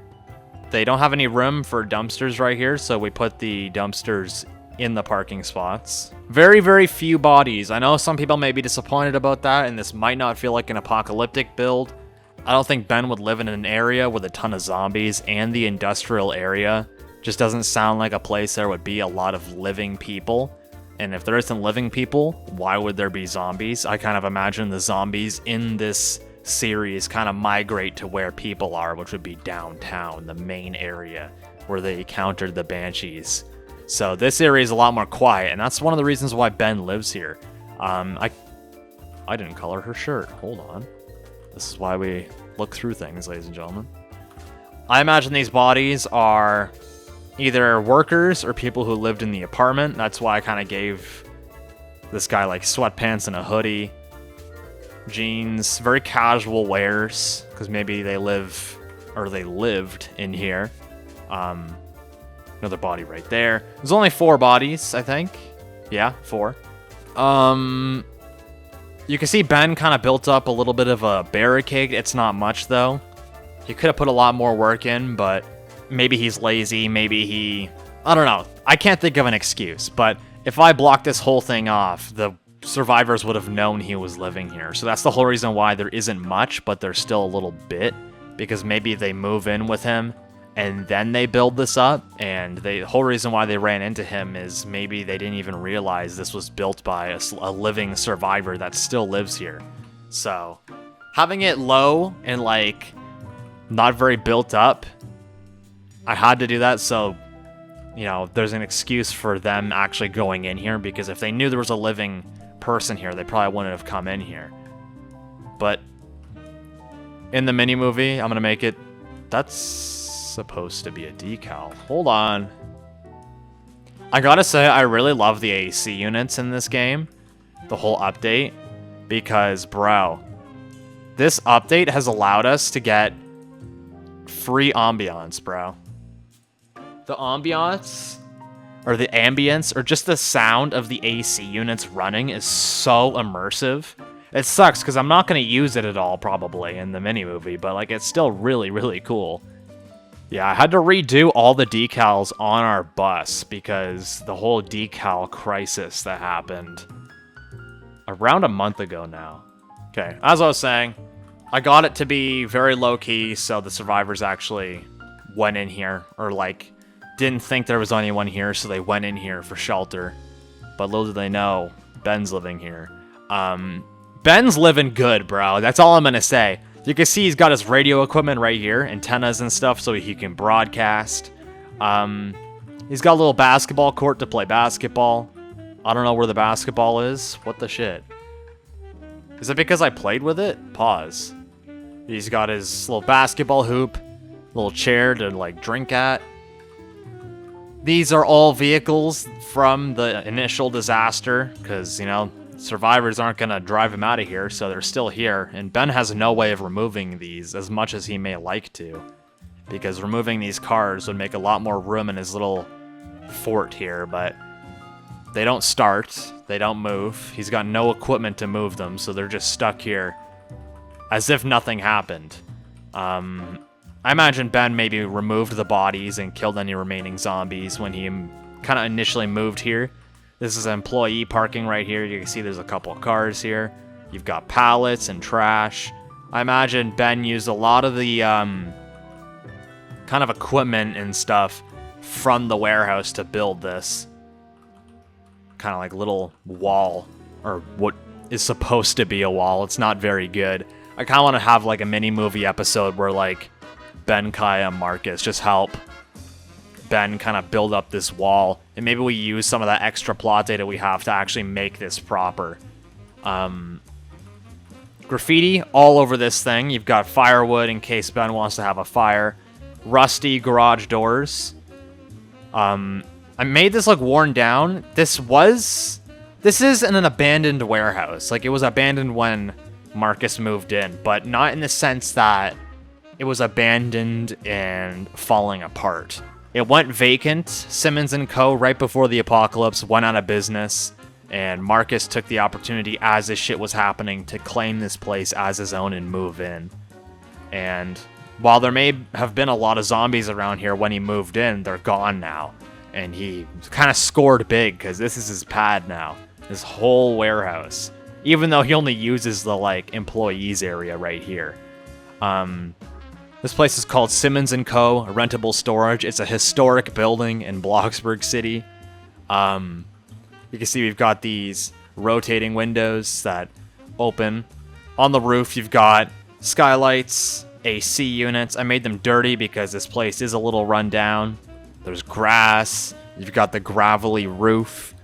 They don't have any room for dumpsters right here, so we put the dumpsters in the parking spots. Very, very few bodies. I know some people may be disappointed about that, and this might not feel like an apocalyptic build. I don't think Ben would live in an area with a ton of zombies, and the industrial area just doesn't sound like a place there would be a lot of living people. And if there isn't living people, why would there be zombies? I kind of imagine the zombies in this series kind of migrate to where people are, which would be downtown, the main area where they encountered the Banshees. So this area is a lot more quiet, and that's one of the reasons why Ben lives here. I didn't color her shirt. Hold on. This is why we look through things, ladies and gentlemen. I imagine these bodies are either workers or people who lived in the apartment. That's why I kind of gave this guy like sweatpants and a hoodie, jeans, very casual wears, because maybe they live or they lived in here. Another body right there. There's only 4 bodies, I think. Yeah, 4. You can see Ben kind of built up a little bit of a barricade. It's not much, though. He could have put a lot more work in, but maybe he's lazy. Maybe he... I don't know. I can't think of an excuse, but if I blocked this whole thing off, the survivors would have known he was living here. So that's the whole reason why there isn't much, but there's still a little bit, because maybe they move in with him and then they build this up, and the whole reason why they ran into him is maybe they didn't even realize this was built by a living survivor that still lives here. So having it low and like not very built up, I had to do that so, you know, there's an excuse for them actually going in here, because if they knew there was a living person here, they probably wouldn't have come in here. But in the mini movie, I'm gonna make it, that's supposed to be a decal. Hold on. I gotta say, I really love the AC units in this game, the whole update, because, bro, this update has allowed us to get free ambiance, bro. The ambiance, or the ambience, or just the sound of the AC units running is so immersive. It sucks, because I'm not going to use it at all, probably, in the mini-movie, but, like, it's still really, really cool. Yeah, I had to redo all the decals on our bus, because the whole decal crisis that happened around a month ago now. Okay, as I was saying, I got it to be very low-key, so the survivors actually went in here, or, like, didn't think there was anyone here, so they went in here for shelter. But little did they know, Ben's living here. Ben's living good, bro. That's all I'm gonna say. You can see he's got his radio equipment right here, antennas and stuff, so he can broadcast. He's got a little basketball court to play basketball. I don't know where the basketball is. What the shit? Is it because I played with it? Pause. He's got his little basketball hoop, little chair to, like, drink at. These are all vehicles from the initial disaster, because, you know, survivors aren't going to drive him out of here, so they're still here. And Ben has no way of removing these as much as he may like to, because removing these cars would make a lot more room in his little fort here, but they don't start, they don't move. He's got no equipment to move them, so they're just stuck here as if nothing happened. I imagine Ben maybe removed the bodies and killed any remaining zombies when he kind of initially moved here. This is employee parking right here. You can see there's a couple of cars here. You've got pallets and trash. I imagine Ben used a lot of the kind of equipment and stuff from the warehouse to build this kind of like little wall, or what is supposed to be a wall. It's not very good. I kind of want to have like a mini movie episode where like Ben, Kaya, and Marcus just help Ben kind of build up this wall, and maybe we use some of that extra plot data we have to actually make this proper. Graffiti all over this thing. You've got firewood in case Ben wants to have a fire. Rusty garage doors. I made this look worn down. This is in an abandoned warehouse. Like, it was abandoned when Marcus moved in, but not in the sense that it was abandoned and falling apart. It went vacant. Simmons & Co. right before the apocalypse went out of business, and Marcus took the opportunity as this shit was happening to claim this place as his own and move in. And while there may have been a lot of zombies around here when he moved in, they're gone now. And he kind of scored big, because this is his pad now. This whole warehouse. Even though he only uses the, like, employees area right here. This place is called Simmons & Co. Rentable Storage. It's a historic building in Bloxburg City. You can see we've got these rotating windows that open. On the roof, you've got skylights, AC units. I made them dirty because this place is a little run down. There's grass. You've got the gravelly roof.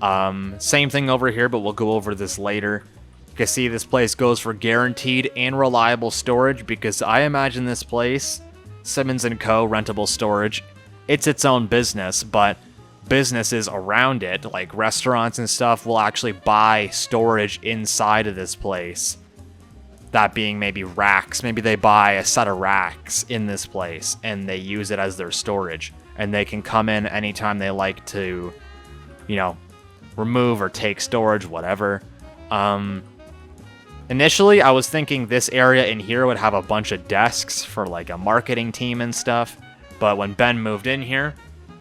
Same thing over here, but we'll go over this later. You can see this place goes for guaranteed and reliable storage because I imagine this place, Simmons & Co. Rentable Storage, it's its own business, but businesses around it, like restaurants and stuff, will actually buy storage inside of this place. That being maybe racks. Maybe they buy a set of racks in this place and they use it as their storage. And they can come in anytime they like to, you know, remove or take storage, whatever. Initially, I was thinking this area in here would have a bunch of desks for like a marketing team and stuff. But when Ben moved in here,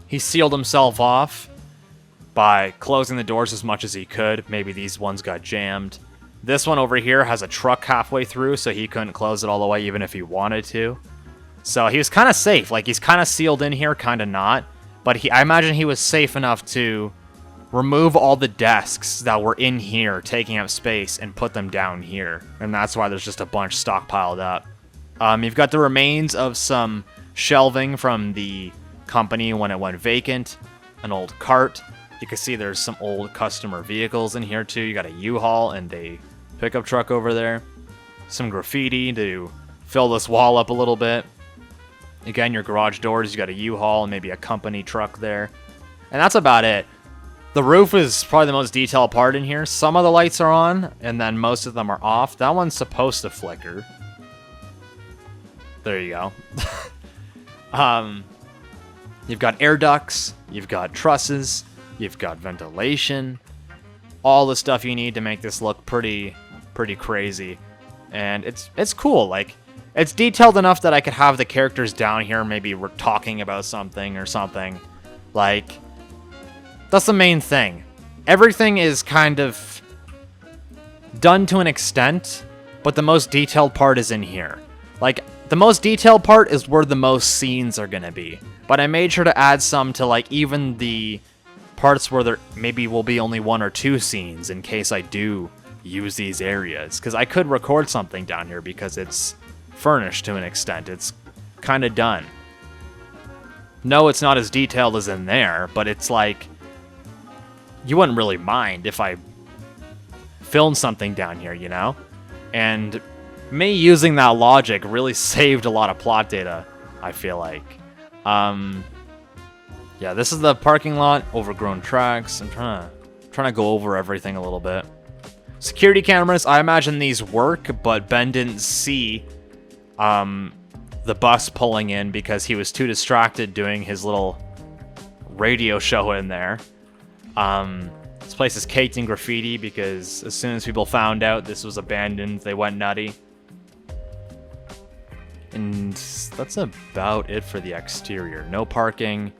he sealed himself off by closing the doors as much as he could. Maybe these ones got jammed. This one over here has a truck halfway through, so he couldn't close it all the way even if he wanted to. So he was kind of safe. Like, he's kind of sealed in here, kind of not. But I imagine he was safe enough to remove all the desks that were in here, taking up space, and put them down here. And that's why there's just a bunch stockpiled up. You've got the remains of some shelving from the company when it went vacant, an old cart. You can see there's some old customer vehicles in here too. You got a U-Haul and a pickup truck over there. Some graffiti to fill this wall up a little bit. Again, your garage doors, you got a U-Haul and maybe a company truck there. And that's about it. The roof is probably the most detailed part in here. Some of the lights are on and then most of them are off. That one's supposed to flicker. There you go. You've got air ducts, you've got trusses, you've got ventilation, all the stuff you need to make this look pretty crazy. And it's cool. Like, it's detailed enough that I could have the characters down here maybe we're talking about something or something. Like, that's the main thing. Everything is kind of done to an extent, but the most detailed part is in here. Like, the most detailed part is where the most scenes are gonna be. But I made sure to add some to, like, even the parts where there maybe will be only 1 or 2 scenes in case I do use these areas. Because I could record something down here because it's furnished to an extent. It's kind of done. No, it's not as detailed as in there, but it's like, you wouldn't really mind if I filmed something down here, you know? And me using that logic really saved a lot of plot data, I feel like. Yeah, this is the parking lot, overgrown tracks. I'm trying to go over everything a little bit. Security cameras, I imagine these work, but Ben didn't see the bus pulling in because he was too distracted doing his little radio show in there. This place is caked in graffiti because as soon as people found out this was abandoned, they went nutty. And that's about it for the exterior. No parking.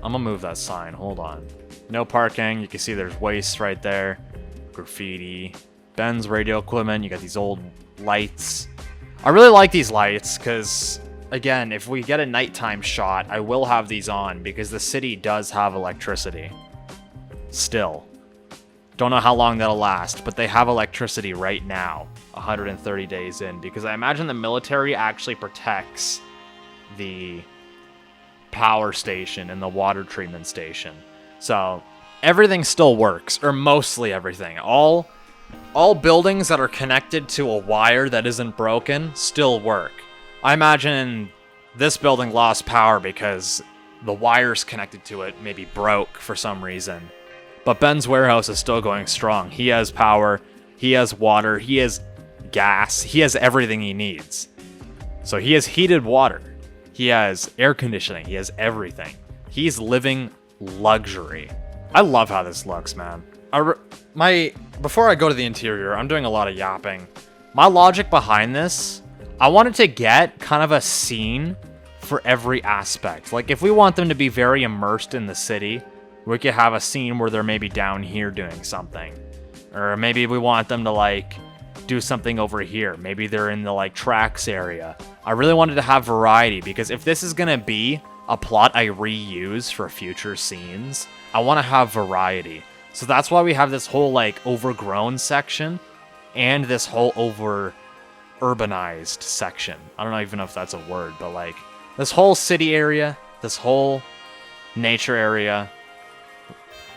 I'm gonna move that sign. Hold on. No parking. You can see there's waste right there. Graffiti. Ben's radio equipment. You got these old lights. I really like these lights because, again, if we get a nighttime shot, I will have these on because the city does have electricity. Still. Don't know how long that'll last, but they have electricity right now, 130 days in, because I imagine the military actually protects the power station and the water treatment station. So everything still works, or mostly everything. All buildings that are connected to a wire that isn't broken still work. I imagine this building lost power because the wires connected to it maybe broke for some reason. But Ben's warehouse is still going strong. He has power, he has water, he has gas, he has everything he needs. So he has heated water, he has air conditioning, he has everything. He's living luxury. I love how this looks, man. Before I go to the interior, I'm doing a lot of yapping. My logic behind this, I wanted to get kind of a scene for every aspect. Like, if we want them to be very immersed in the city, we could have a scene where they're maybe down here doing something. Or maybe we want them to, like, do something over here. Maybe they're in the, like, tracks area. I really wanted to have variety, because if this is gonna be a plot I reuse for future scenes, I want to have variety. So that's why we have this whole, like, overgrown section and this whole over-urbanized section. I don't even know if that's a word, but, like, this whole city area This whole nature area,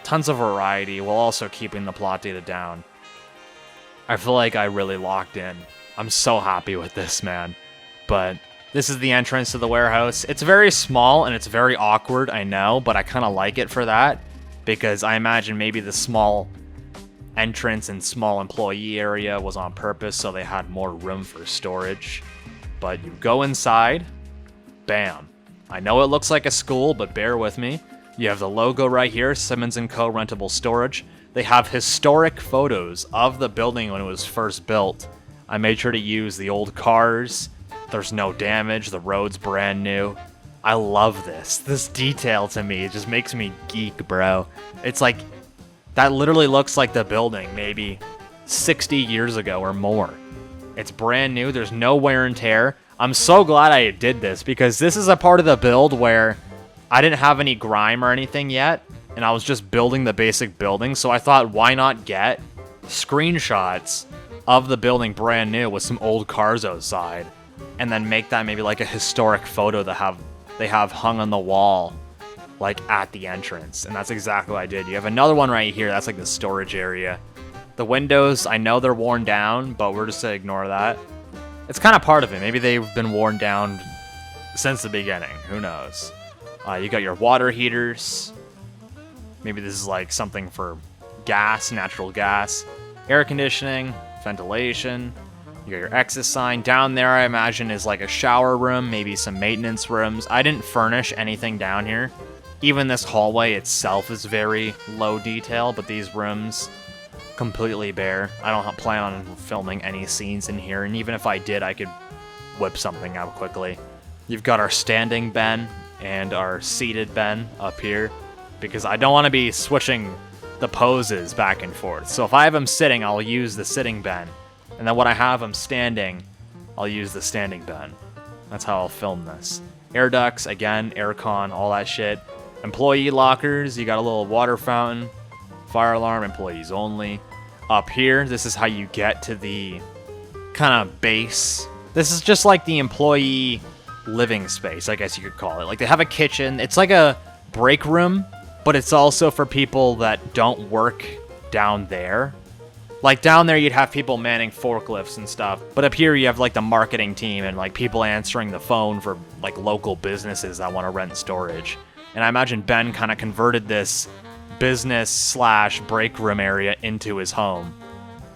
tons of variety, while also keeping the plot data down. I feel like I really locked in. I'm so happy with this, man. But this is the entrance to the warehouse. It's very small and it's very awkward, I know, but I kind of like it for that, because I imagine maybe the small entrance and small employee area was on purpose so they had more room for storage. But you go inside, bam. I know it looks like a school, but bear with me. You have the logo right here, Simmons & Co. Rentable Storage. They have historic photos of the building when it was first built. I made sure to use the old cars. There's no damage, the road's brand new. I love this. This detail to me, it just makes me geek, bro. It's like, that literally looks like the building maybe 60 years ago or more. It's brand new, there's no wear and tear. I'm so glad I did this, because this is a part of the build where I didn't have any grime or anything yet, and I was just building the basic building, so I thought, why not get screenshots of the building brand new with some old cars outside, and then make that maybe like a historic photo that they have hung on the wall, like at the entrance. And that's exactly what I did. You have another one right here, that's like the storage area. The windows, I know they're worn down, but we're just gonna ignore that. It's kind of part of it. Maybe they've been worn down since the beginning. Who knows? You got your water heaters. Maybe this is like something for gas, natural gas. Air conditioning, ventilation. You got your exit sign. Down there, I imagine, is like a shower room, maybe some maintenance rooms. I didn't furnish anything down here. Even this hallway itself is very low detail, but these rooms, completely bare. I don't plan on filming any scenes in here, and even if I did, I could whip something out quickly. You've got our standing Ben and our seated Ben up here, because I don't want to be switching the poses back and forth. So if I have him sitting, I'll use the sitting Ben, and then when I have him standing, I'll use the standing Ben. That's how I'll film this. Air ducts, again, aircon, all that shit. Employee lockers, you got a little water fountain. Fire alarm, employees only. Up here, this is how you get to the kind of base. This is just like the employee living space, I guess you could call it. Like, they have a kitchen. It's like a break room, but it's also for people that don't work down there. Like, down there, you'd have people manning forklifts and stuff. But up here, you have, like, the marketing team and, like, people answering the phone for, like, local businesses that want to rent storage. And I imagine Ben kind of converted this business/break room area into his home,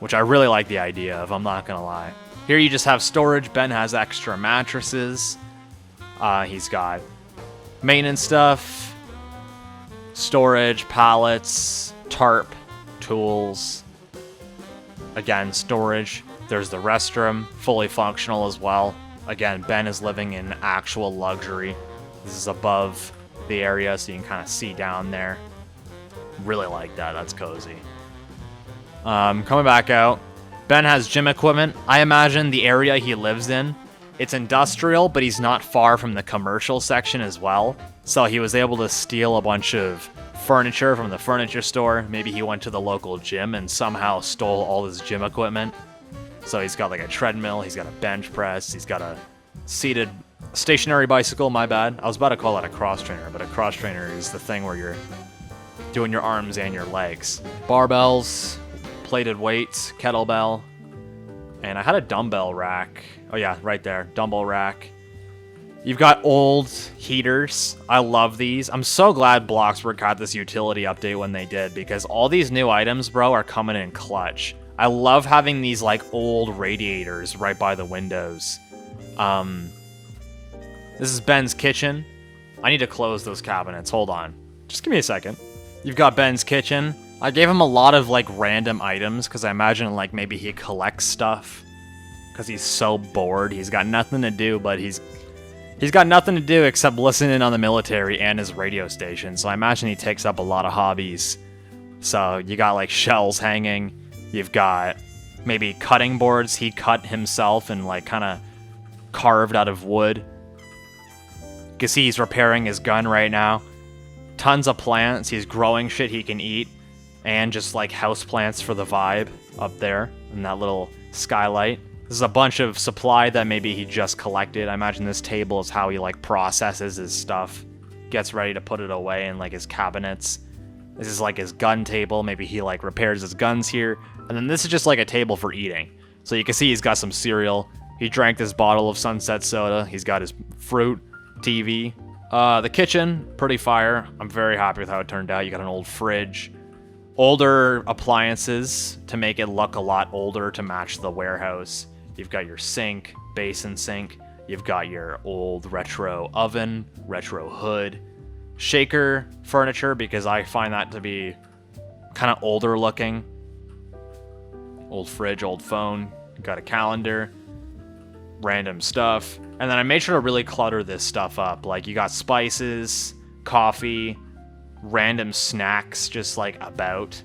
which I really like the idea of, I'm not gonna lie. Here you just have storage. Ben has extra mattresses. He's got maintenance stuff, storage, pallets, tarp, tools. Again, storage. There's the restroom, fully functional as well. Again, Ben is living in actual luxury. This is above the area, so you can kind of see down there. Really like that. That's cozy. Coming back out, Ben has gym equipment. I imagine the area he lives in, it's industrial, but he's not far from the commercial section as well. So he was able to steal a bunch of furniture from the furniture store. Maybe he went to the local gym and somehow stole all his gym equipment. So he's got like a treadmill, he's got a bench press, he's got a seated stationary bicycle, my bad. I was about to call that a cross trainer, but a cross trainer is the thing where you're doing your arms and your legs. Barbells, plated weights, kettlebell, and I had a dumbbell rack. Oh yeah, right there, dumbbell rack. You've got old heaters. I love these. I'm so glad Bloxburg got this utility update when they did, because all these new items, bro, are coming in clutch. I love having these like old radiators right by the windows. This is Ben's kitchen. I need to close those cabinets. Hold on. Just give me a second. You've got Ben's kitchen. I gave him a lot of like random items because I imagine like maybe he collects stuff because he's so bored. He's got nothing to do, but he's got nothing to do except listen in on the military and his radio station. So I imagine he takes up a lot of hobbies. So you got like shells hanging. You've got maybe cutting boards he cut himself and like kind of carved out of wood. You can see he's repairing his gun right now. Tons of plants. He's growing shit he can eat. And just like house plants for the vibe up there in that little skylight. This is a bunch of supply that maybe he just collected. I imagine this table is how he like processes his stuff. gets ready to put it away in like his cabinets. This is like his gun table. Maybe he like repairs his guns here. And then this is just like a table for eating. So you can see he's got some cereal. He drank this bottle of Sunset soda. He's got his fruit, TV. The kitchen, pretty fire. I'm very happy with how it turned out. You got an old fridge. Older appliances to make it look a lot older to match the warehouse. You've got your sink, basin sink. You've got your old retro oven, retro hood. Shaker furniture, because I find that to be kind of older looking. Old fridge, old phone. Got a calendar. Random stuff. And then I made sure to really clutter this stuff up. Like, you got spices, coffee, random snacks just, like, about.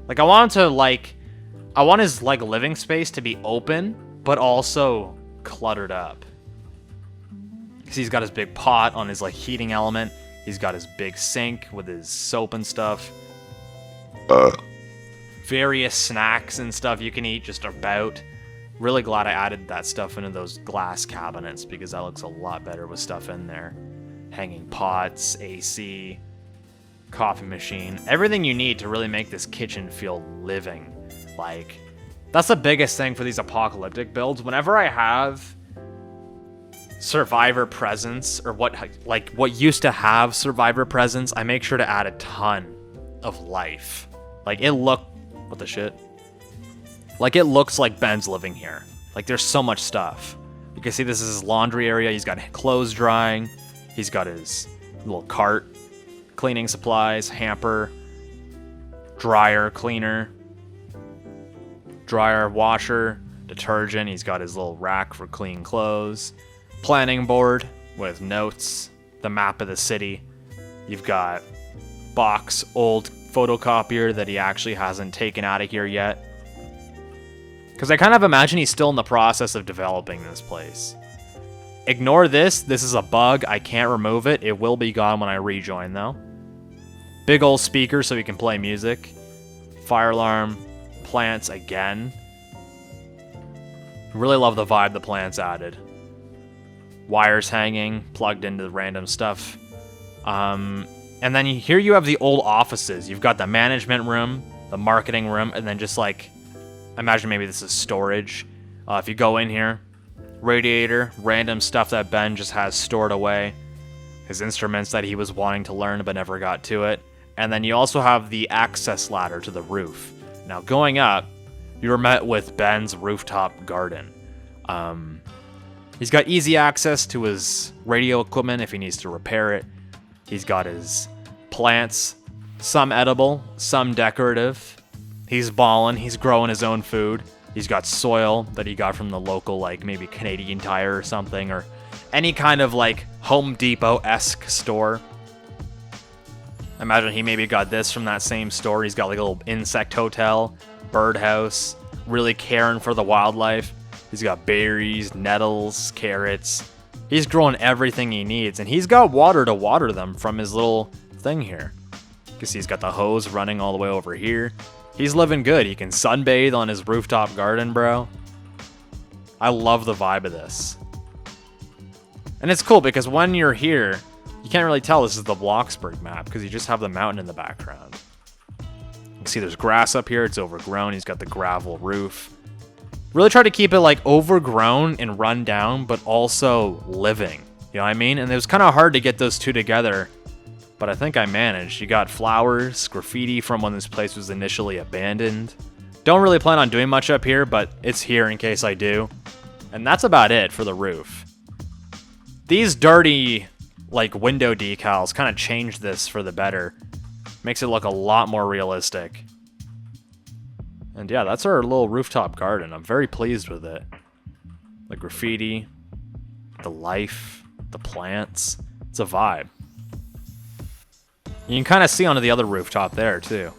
Like, I want his, like, living space to be open, but also cluttered up. Because he's got his big pot on his, like, heating element. He's got his big sink with his soap and stuff. Various snacks and stuff you can eat just about. Really glad I added that stuff into those glass cabinets because that looks a lot better with stuff in there. Hanging pots, AC, coffee machine. Everything you need to really make this kitchen feel living. Like, that's the biggest thing for these apocalyptic builds. Whenever I have survivor presence, or what used to have survivor presence, I make sure to add a ton of life. Like, what the shit? Like, it looks like Ben's living here. Like, there's so much stuff. You can see this is his laundry area. He's got clothes drying. He's got his little cart, cleaning supplies, hamper, dryer, cleaner, dryer, washer, detergent. He's got his little rack for clean clothes. Planning board with notes, the map of the city. You've got box, old photocopier that he actually hasn't taken out of here yet. Because I kind of imagine he's still in the process of developing this place. Ignore this. This is a bug. I can't remove it. It will be gone when I rejoin, though. Big old speaker so he can play music. Fire alarm. Plants again. Really love the vibe the plants added. Wires hanging, plugged into random stuff. And then here you have the old offices. You've got the management room, the marketing room, and then just like, imagine maybe this is storage. If you go in here, radiator, random stuff that Ben just has stored away. His instruments that he was wanting to learn but never got to it. And then you also have the access ladder to the roof. Now going up, you're met with Ben's rooftop garden. He's got easy access to his radio equipment if he needs to repair it. He's got his plants, some edible, some decorative. He's balling, he's growing his own food. He's got soil that he got from the local, like, maybe Canadian Tire or something, or any kind of, like, Home Depot-esque store. Imagine he maybe got this from that same store. He's got, like, a little insect hotel, birdhouse, really caring for the wildlife. He's got berries, nettles, carrots. He's growing everything he needs, and he's got water to water them from his little thing here. You can see he's got the hose running all the way over here. He's living good. He can sunbathe on his rooftop garden, bro. I love the vibe of this. And it's cool because when you're here, you can't really tell this is the Bloxburg map because you just have the mountain in the background. You can see there's grass up here. It's overgrown. He's got the gravel roof. Really try to keep it like overgrown and run down, but also living. You know what I mean? And it was kind of hard to get those two together, but I think I managed. You got flowers, graffiti from when this place was initially abandoned. Don't really plan on doing much up here, but it's here in case I do. And that's about it for the roof. These dirty, like, window decals kind of change this for the better. Makes it look a lot more realistic. And yeah, that's our little rooftop garden. I'm very pleased with it. The graffiti, the life, the plants. It's a vibe. You can kind of see onto the other rooftop there, too.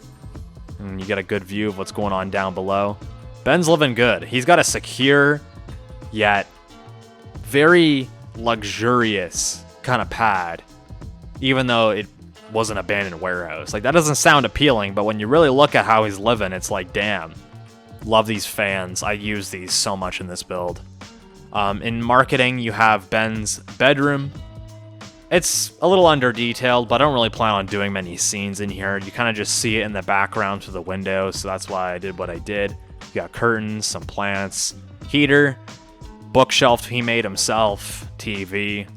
And you get a good view of what's going on down below. Ben's living good. He's got a secure, yet very luxurious kind of pad. Even though it was an abandoned warehouse. Like, that doesn't sound appealing, but when you really look at how he's living, it's like, damn. Love these fans. I use these so much in this build. In marketing, you have Ben's bedroom. It's a little under-detailed, but I don't really plan on doing many scenes in here. You kind of just see it in the background through the window, so that's why I did what I did. You got curtains, some plants, heater, bookshelf he made himself, TV,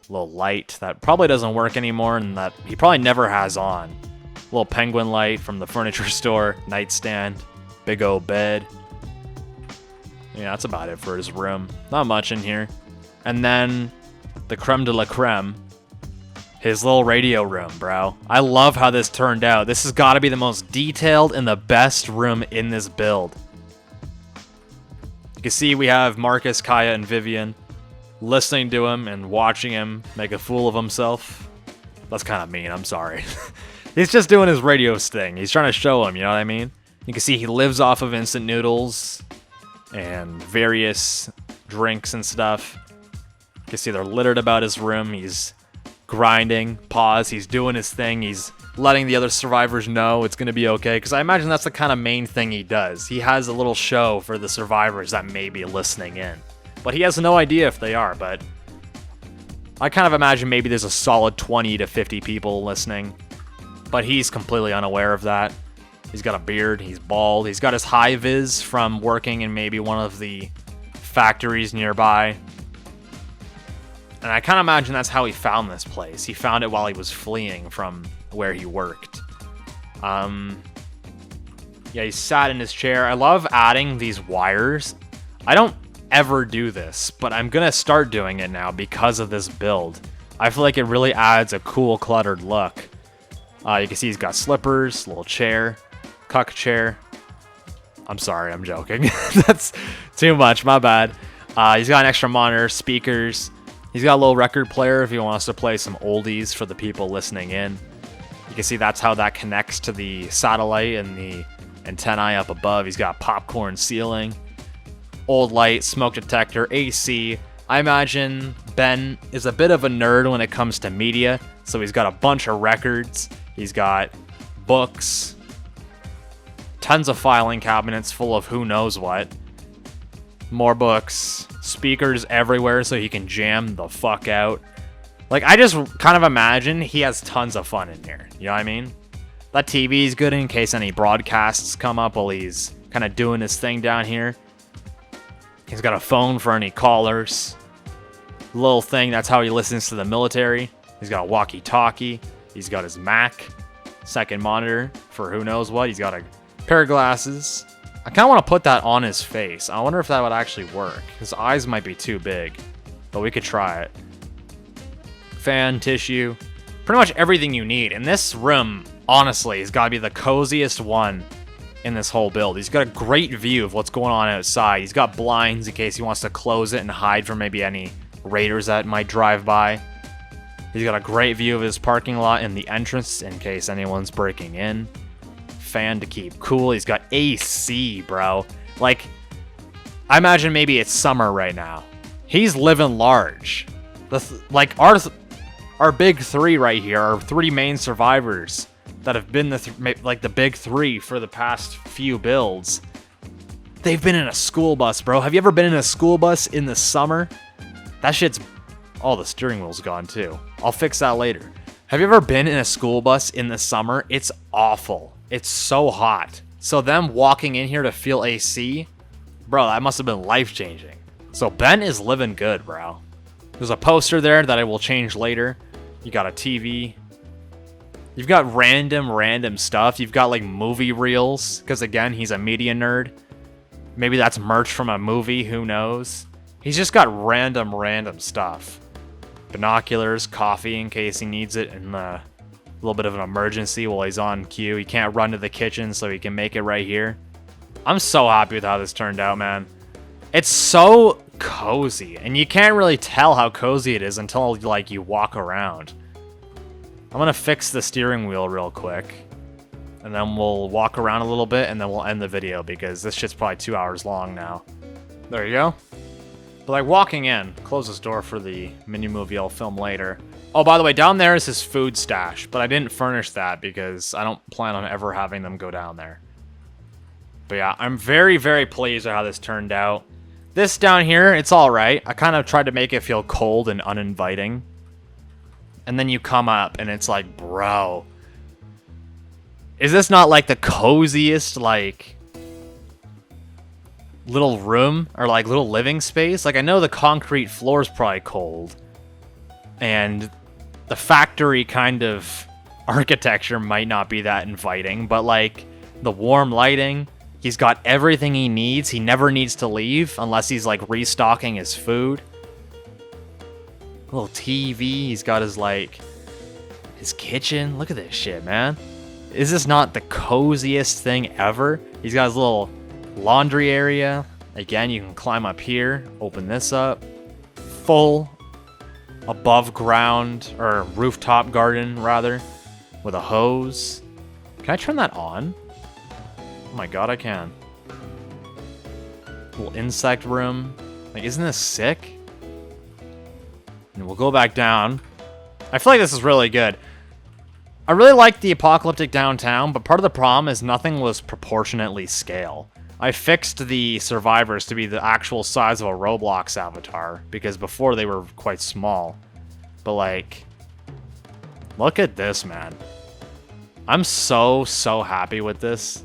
little light that probably doesn't work anymore and that he probably never has on. Little penguin light from the furniture store, nightstand, big old bed. Yeah, that's about it for his room. Not much in here. And then the creme de la creme. His little radio room, bro. I love how this turned out. This has got to be the most detailed and the best room in this build. You can see we have Marcus, Kaya, and Vivian listening to him and watching him make a fool of himself. That's kind of mean, I'm sorry. He's just doing his radio thing. He's trying to show him, you know what I mean? You can see he lives off of instant noodles and various drinks and stuff. You can see they're littered about his room. He's grinding, pause, he's doing his thing, he's letting the other survivors know it's gonna be okay, because I imagine that's the kind of main thing he does. He has a little show for the survivors that may be listening in. But he has no idea if they are, but I kind of imagine maybe there's a solid 20 to 50 people listening. But he's completely unaware of that. He's got a beard, he's bald, he's got his high vis from working in maybe one of the factories nearby. And I kind of imagine that's how he found this place. He found it while he was fleeing from where he worked. Yeah, he sat in his chair. I love adding these wires. I don't ever do this, but I'm going to start doing it now because of this build. I feel like it really adds a cool, cluttered look. You can see he's got slippers, little chair, cuck chair. I'm sorry, I'm joking. That's too much, my bad. He's got an extra monitor, speakers. He's got a little record player if he wants to play some oldies for the people listening in. You can see that's how that connects to the satellite and the antennae up above. He's got popcorn ceiling, old light, smoke detector, AC. I imagine Ben is a bit of a nerd when it comes to media, so he's got a bunch of records. He's got books, tons of filing cabinets full of who knows what. More books, speakers everywhere so he can jam the fuck out. Like, I just kind of imagine he has tons of fun in here. You know what I mean? That TV is good in case any broadcasts come up while he's kind of doing his thing down here. He's got a phone for any callers. Little thing, that's how he listens to the military. He's got a walkie-talkie. He's got his Mac. Second monitor for who knows what. He's got a pair of glasses. I kind of want to put that on his face. I wonder if that would actually work. His eyes might be too big, but we could try it. Fan, tissue, pretty much everything you need. And this room, honestly, has got to be the coziest one in this whole build. He's got a great view of what's going on outside. He's got blinds in case he wants to close it and hide from maybe any raiders that might drive by. He's got a great view of his parking lot and the entrance in case anyone's breaking in. Fan to keep cool. He's got AC, bro. Like, I imagine maybe it's summer right now. He's living large. Like, our big three right here, our three main survivors that have been the big three for the past few builds. They've been in a school bus, bro. Have you ever been in a school bus in the summer? That shit's... Oh, the steering wheel's gone too. I'll fix that later. Have you ever been in a school bus in the summer? It's awful. It's so hot. So them walking in here to feel AC, bro, that must have been life-changing. So Ben is living good, bro. There's a poster there that I will change later. You got a TV. You've got random stuff. You've got like movie reels, because again, he's a media nerd. Maybe that's merch from a movie, who knows? He's just got random stuff. Binoculars, coffee in case he needs it, and a little bit of an emergency while he's on cue. He can't run to the kitchen, so he can make it right here. I'm so happy with how this turned out, man. It's so cozy, and you can't really tell how cozy it is until like you walk around. I'm gonna fix the steering wheel real quick, and then we'll walk around a little bit, and then we'll end the video because this shit's probably 2 hours long now. There you go. But like walking in, close this door for the mini movie I'll film later. Oh, by the way, down there is his food stash, but I didn't furnish that because I don't plan on ever having them go down there. But yeah, I'm very pleased with how this turned out. This down here, it's alright. I kind of tried to make it feel cold and uninviting. And then you come up and it's like, bro, is this not like the coziest, like, little room or like little living space? Like, I know the concrete floor is probably cold and the factory kind of architecture might not be that inviting, but like the warm lighting, he's got everything he needs. He never needs to leave unless he's like restocking his food. Little TV, he's got his like his kitchen. Look at this shit, man. Is this not the coziest thing ever? He's got his little laundry area. Again, you can climb up here, open this up. Full above ground, or rooftop garden, rather, with a hose. Can I turn that on? Oh my god, I can. Little insect room. Like, isn't this sick? And we'll go back down. I feel like this is really good. I really like the Apocalyptic downtown, but part of the problem is nothing was proportionately scale. I fixed the survivors to be the actual size of a Roblox avatar, because before they were quite small. But like, look at this, man. I'm so happy with this.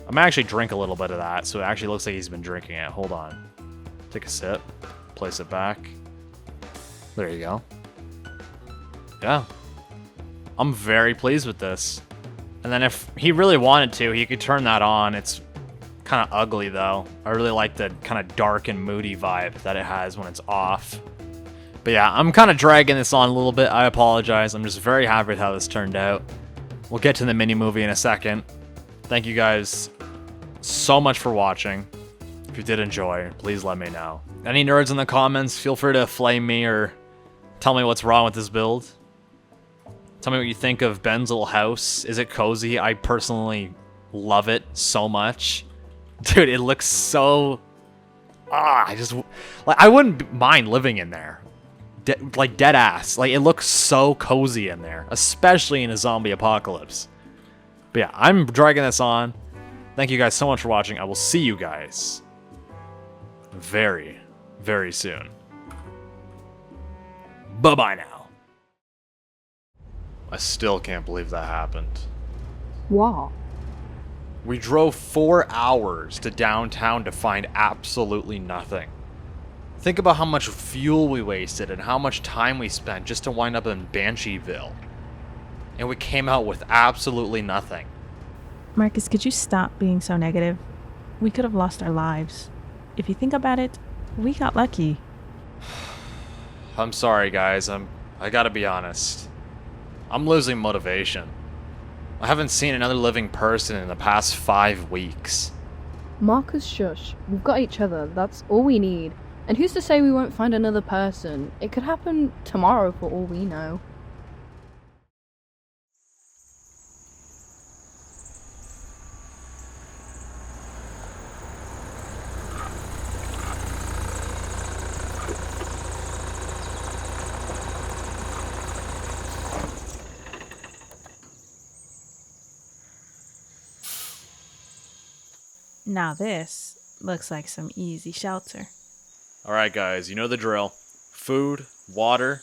I'm gonna actually drink a little bit of that, so it actually looks like he's been drinking it. Hold on. Take a sip. Place it back. There you go. Yeah. I'm very pleased with this. And then if he really wanted to, he could turn that on. It's kind of ugly, though. I really like the kind of dark and moody vibe that it has when it's off. But yeah, I'm kind of dragging this on a little bit. I apologize. I'm just very happy with how this turned out. We'll get to the mini-movie in a second. Thank you guys so much for watching. If you did enjoy, please let me know. Any nerds in the comments, feel free to flame me or tell me what's wrong with this build. Tell me what you think of Ben's little house. Is it cozy? I personally love it so much. Dude, it looks so... I wouldn't mind living in there. Like, dead ass. Like, it looks so cozy in there. Especially in a zombie apocalypse. But yeah, I'm dragging this on. Thank you guys so much for watching. I will see you guys very, very soon. Bye-bye now. I still can't believe that happened. What? We drove 4 hours to downtown to find absolutely nothing. Think about how much fuel we wasted and how much time we spent just to wind up in Bansheeville. And we came out with absolutely nothing. Marcus, could you stop being so negative? We could have lost our lives. If you think about it, we got lucky. I'm sorry, guys. I gotta be honest. I'm losing motivation. I haven't seen another living person in the past 5 weeks. Marcus, shush. We've got each other. That's all we need. And who's to say we won't find another person? It could happen tomorrow for all we know. Now this looks like some easy shelter. Alright guys, you know the drill. Food, water,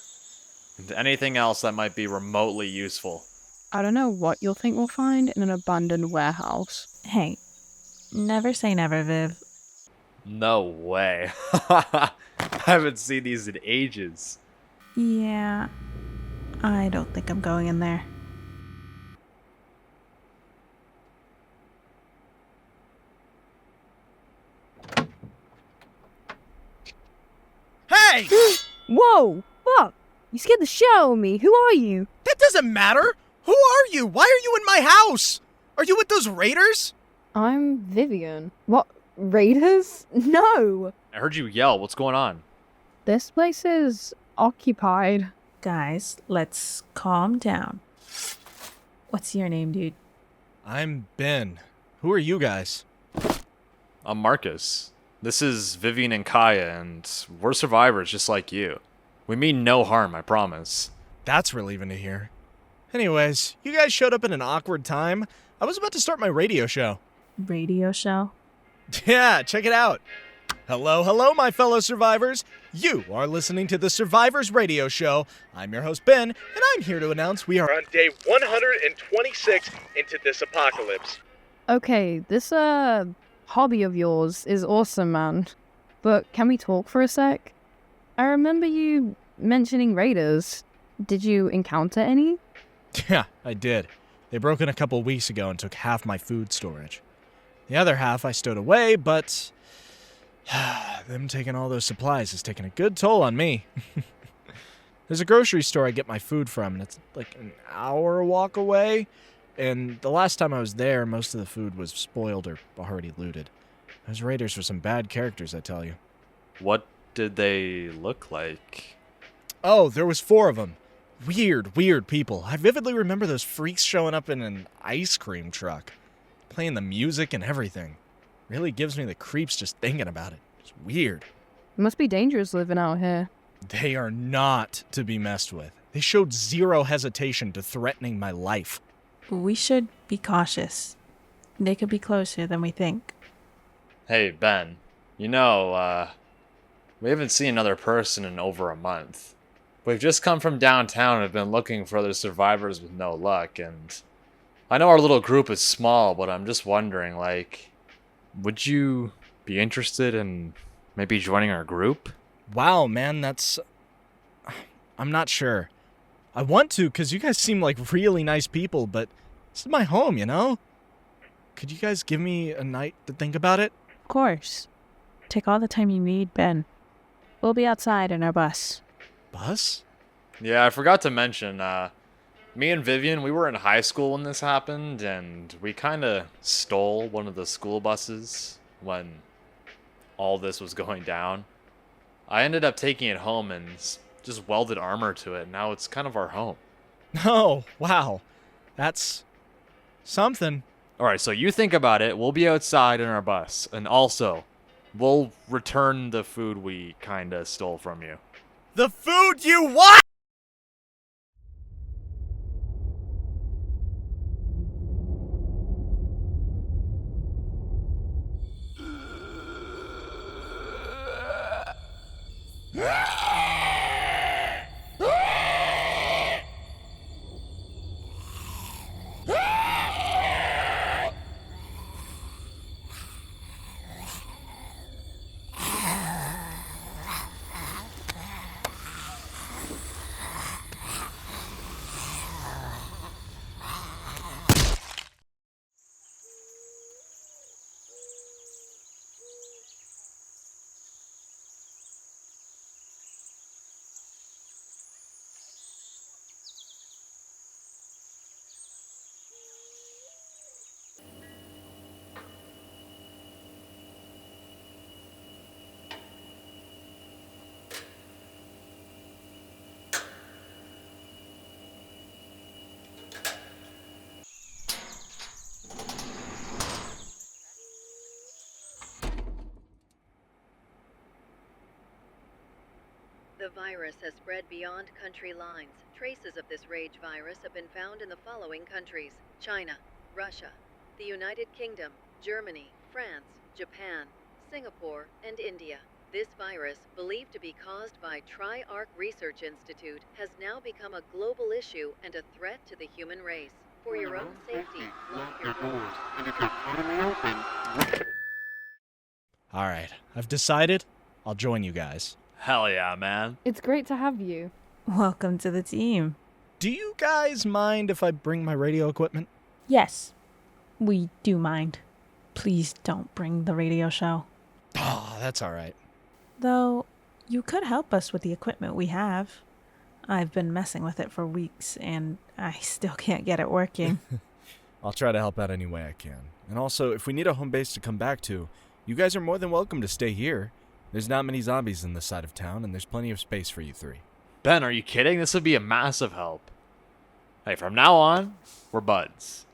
and anything else that might be remotely useful. I don't know what you'll think we'll find in an abandoned warehouse. Hey, never say never, Viv. No way. I haven't seen these in ages. Yeah, I don't think I'm going in there. Hey! Whoa! Fuck! You scared the shit out of me. Who are you? That doesn't matter! Who are you? Why are you in my house? Are you with those raiders? I'm Vivian. What? Raiders? No! I heard you yell. What's going on? This place is occupied. Guys, let's calm down. What's your name, dude? I'm Ben. Who are you guys? I'm Marcus. This is Vivian and Kaya, and we're survivors just like you. We mean no harm, I promise. That's relieving to hear. Anyways, you guys showed up at an awkward time. I was about to start my radio show. Radio show? Yeah, check it out. Hello, hello, my fellow survivors. You are listening to the Survivors Radio Show. I'm your host, Ben, and I'm here to announce we are on day 126 into this apocalypse. Okay, this hobby of yours is awesome, man. But can we talk for a sec? I remember you mentioning raiders. Did you encounter any? Yeah, I did. They broke in a couple weeks ago and took half my food storage. The other half I stowed away, but them taking all those supplies has taken a good toll on me. There's a grocery store I get my food from, and it's like an hour walk away. And the last time I was there, most of the food was spoiled or already looted. Those raiders were some bad characters, I tell you. What did they look like? Oh, there was 4 of them. Weird people. I vividly remember those freaks showing up in an ice cream truck, playing the music and everything. Really gives me the creeps just thinking about it. It's weird. It must be dangerous living out here. They are not to be messed with. They showed zero hesitation to threatening my life. We should be cautious. They could be closer than we think. Hey, Ben. We haven't seen another person in over a month. We've just come from downtown and have been looking for other survivors with no luck, and I know our little group is small, but I'm just wondering, would you be interested in maybe joining our group? Wow, man, I'm not sure. I want to, because you guys seem like really nice people, but this is my home, you know? Could you guys give me a night to think about it? Of course. Take all the time you need, Ben. We'll be outside in our bus. Bus? Yeah, I forgot to mention, me and Vivian, we were in high school when this happened, and we kind of stole one of the school buses when all this was going down. I ended up taking it home and just welded armor to it, and now it's kind of our home. Oh, wow. That's something. Alright, so you think about it, we'll be outside in our bus, and also, we'll return the food we kind of stole from you. The food you want! The virus has spread beyond country lines. Traces of this rage virus have been found in the following countries: China, Russia, the United Kingdom, Germany, France, Japan, Singapore, and India. This virus, believed to be caused by Tri-Arc Research Institute, has now become a global issue and a threat to the human race. For your own safety, lock your doors. Alright, I've decided I'll join you guys. Hell yeah, man. It's great to have you. Welcome to the team. Do you guys mind if I bring my radio equipment? Yes, we do mind. Please don't bring the radio show. Oh, that's alright. Though, you could help us with the equipment we have. I've been messing with it for weeks, and I still can't get it working. I'll try to help out any way I can. And also, if we need a home base to come back to, you guys are more than welcome to stay here. There's not many zombies in this side of town, and there's plenty of space for you 3. Ben, are you kidding? This would be a massive help. Hey, from now on, we're buds.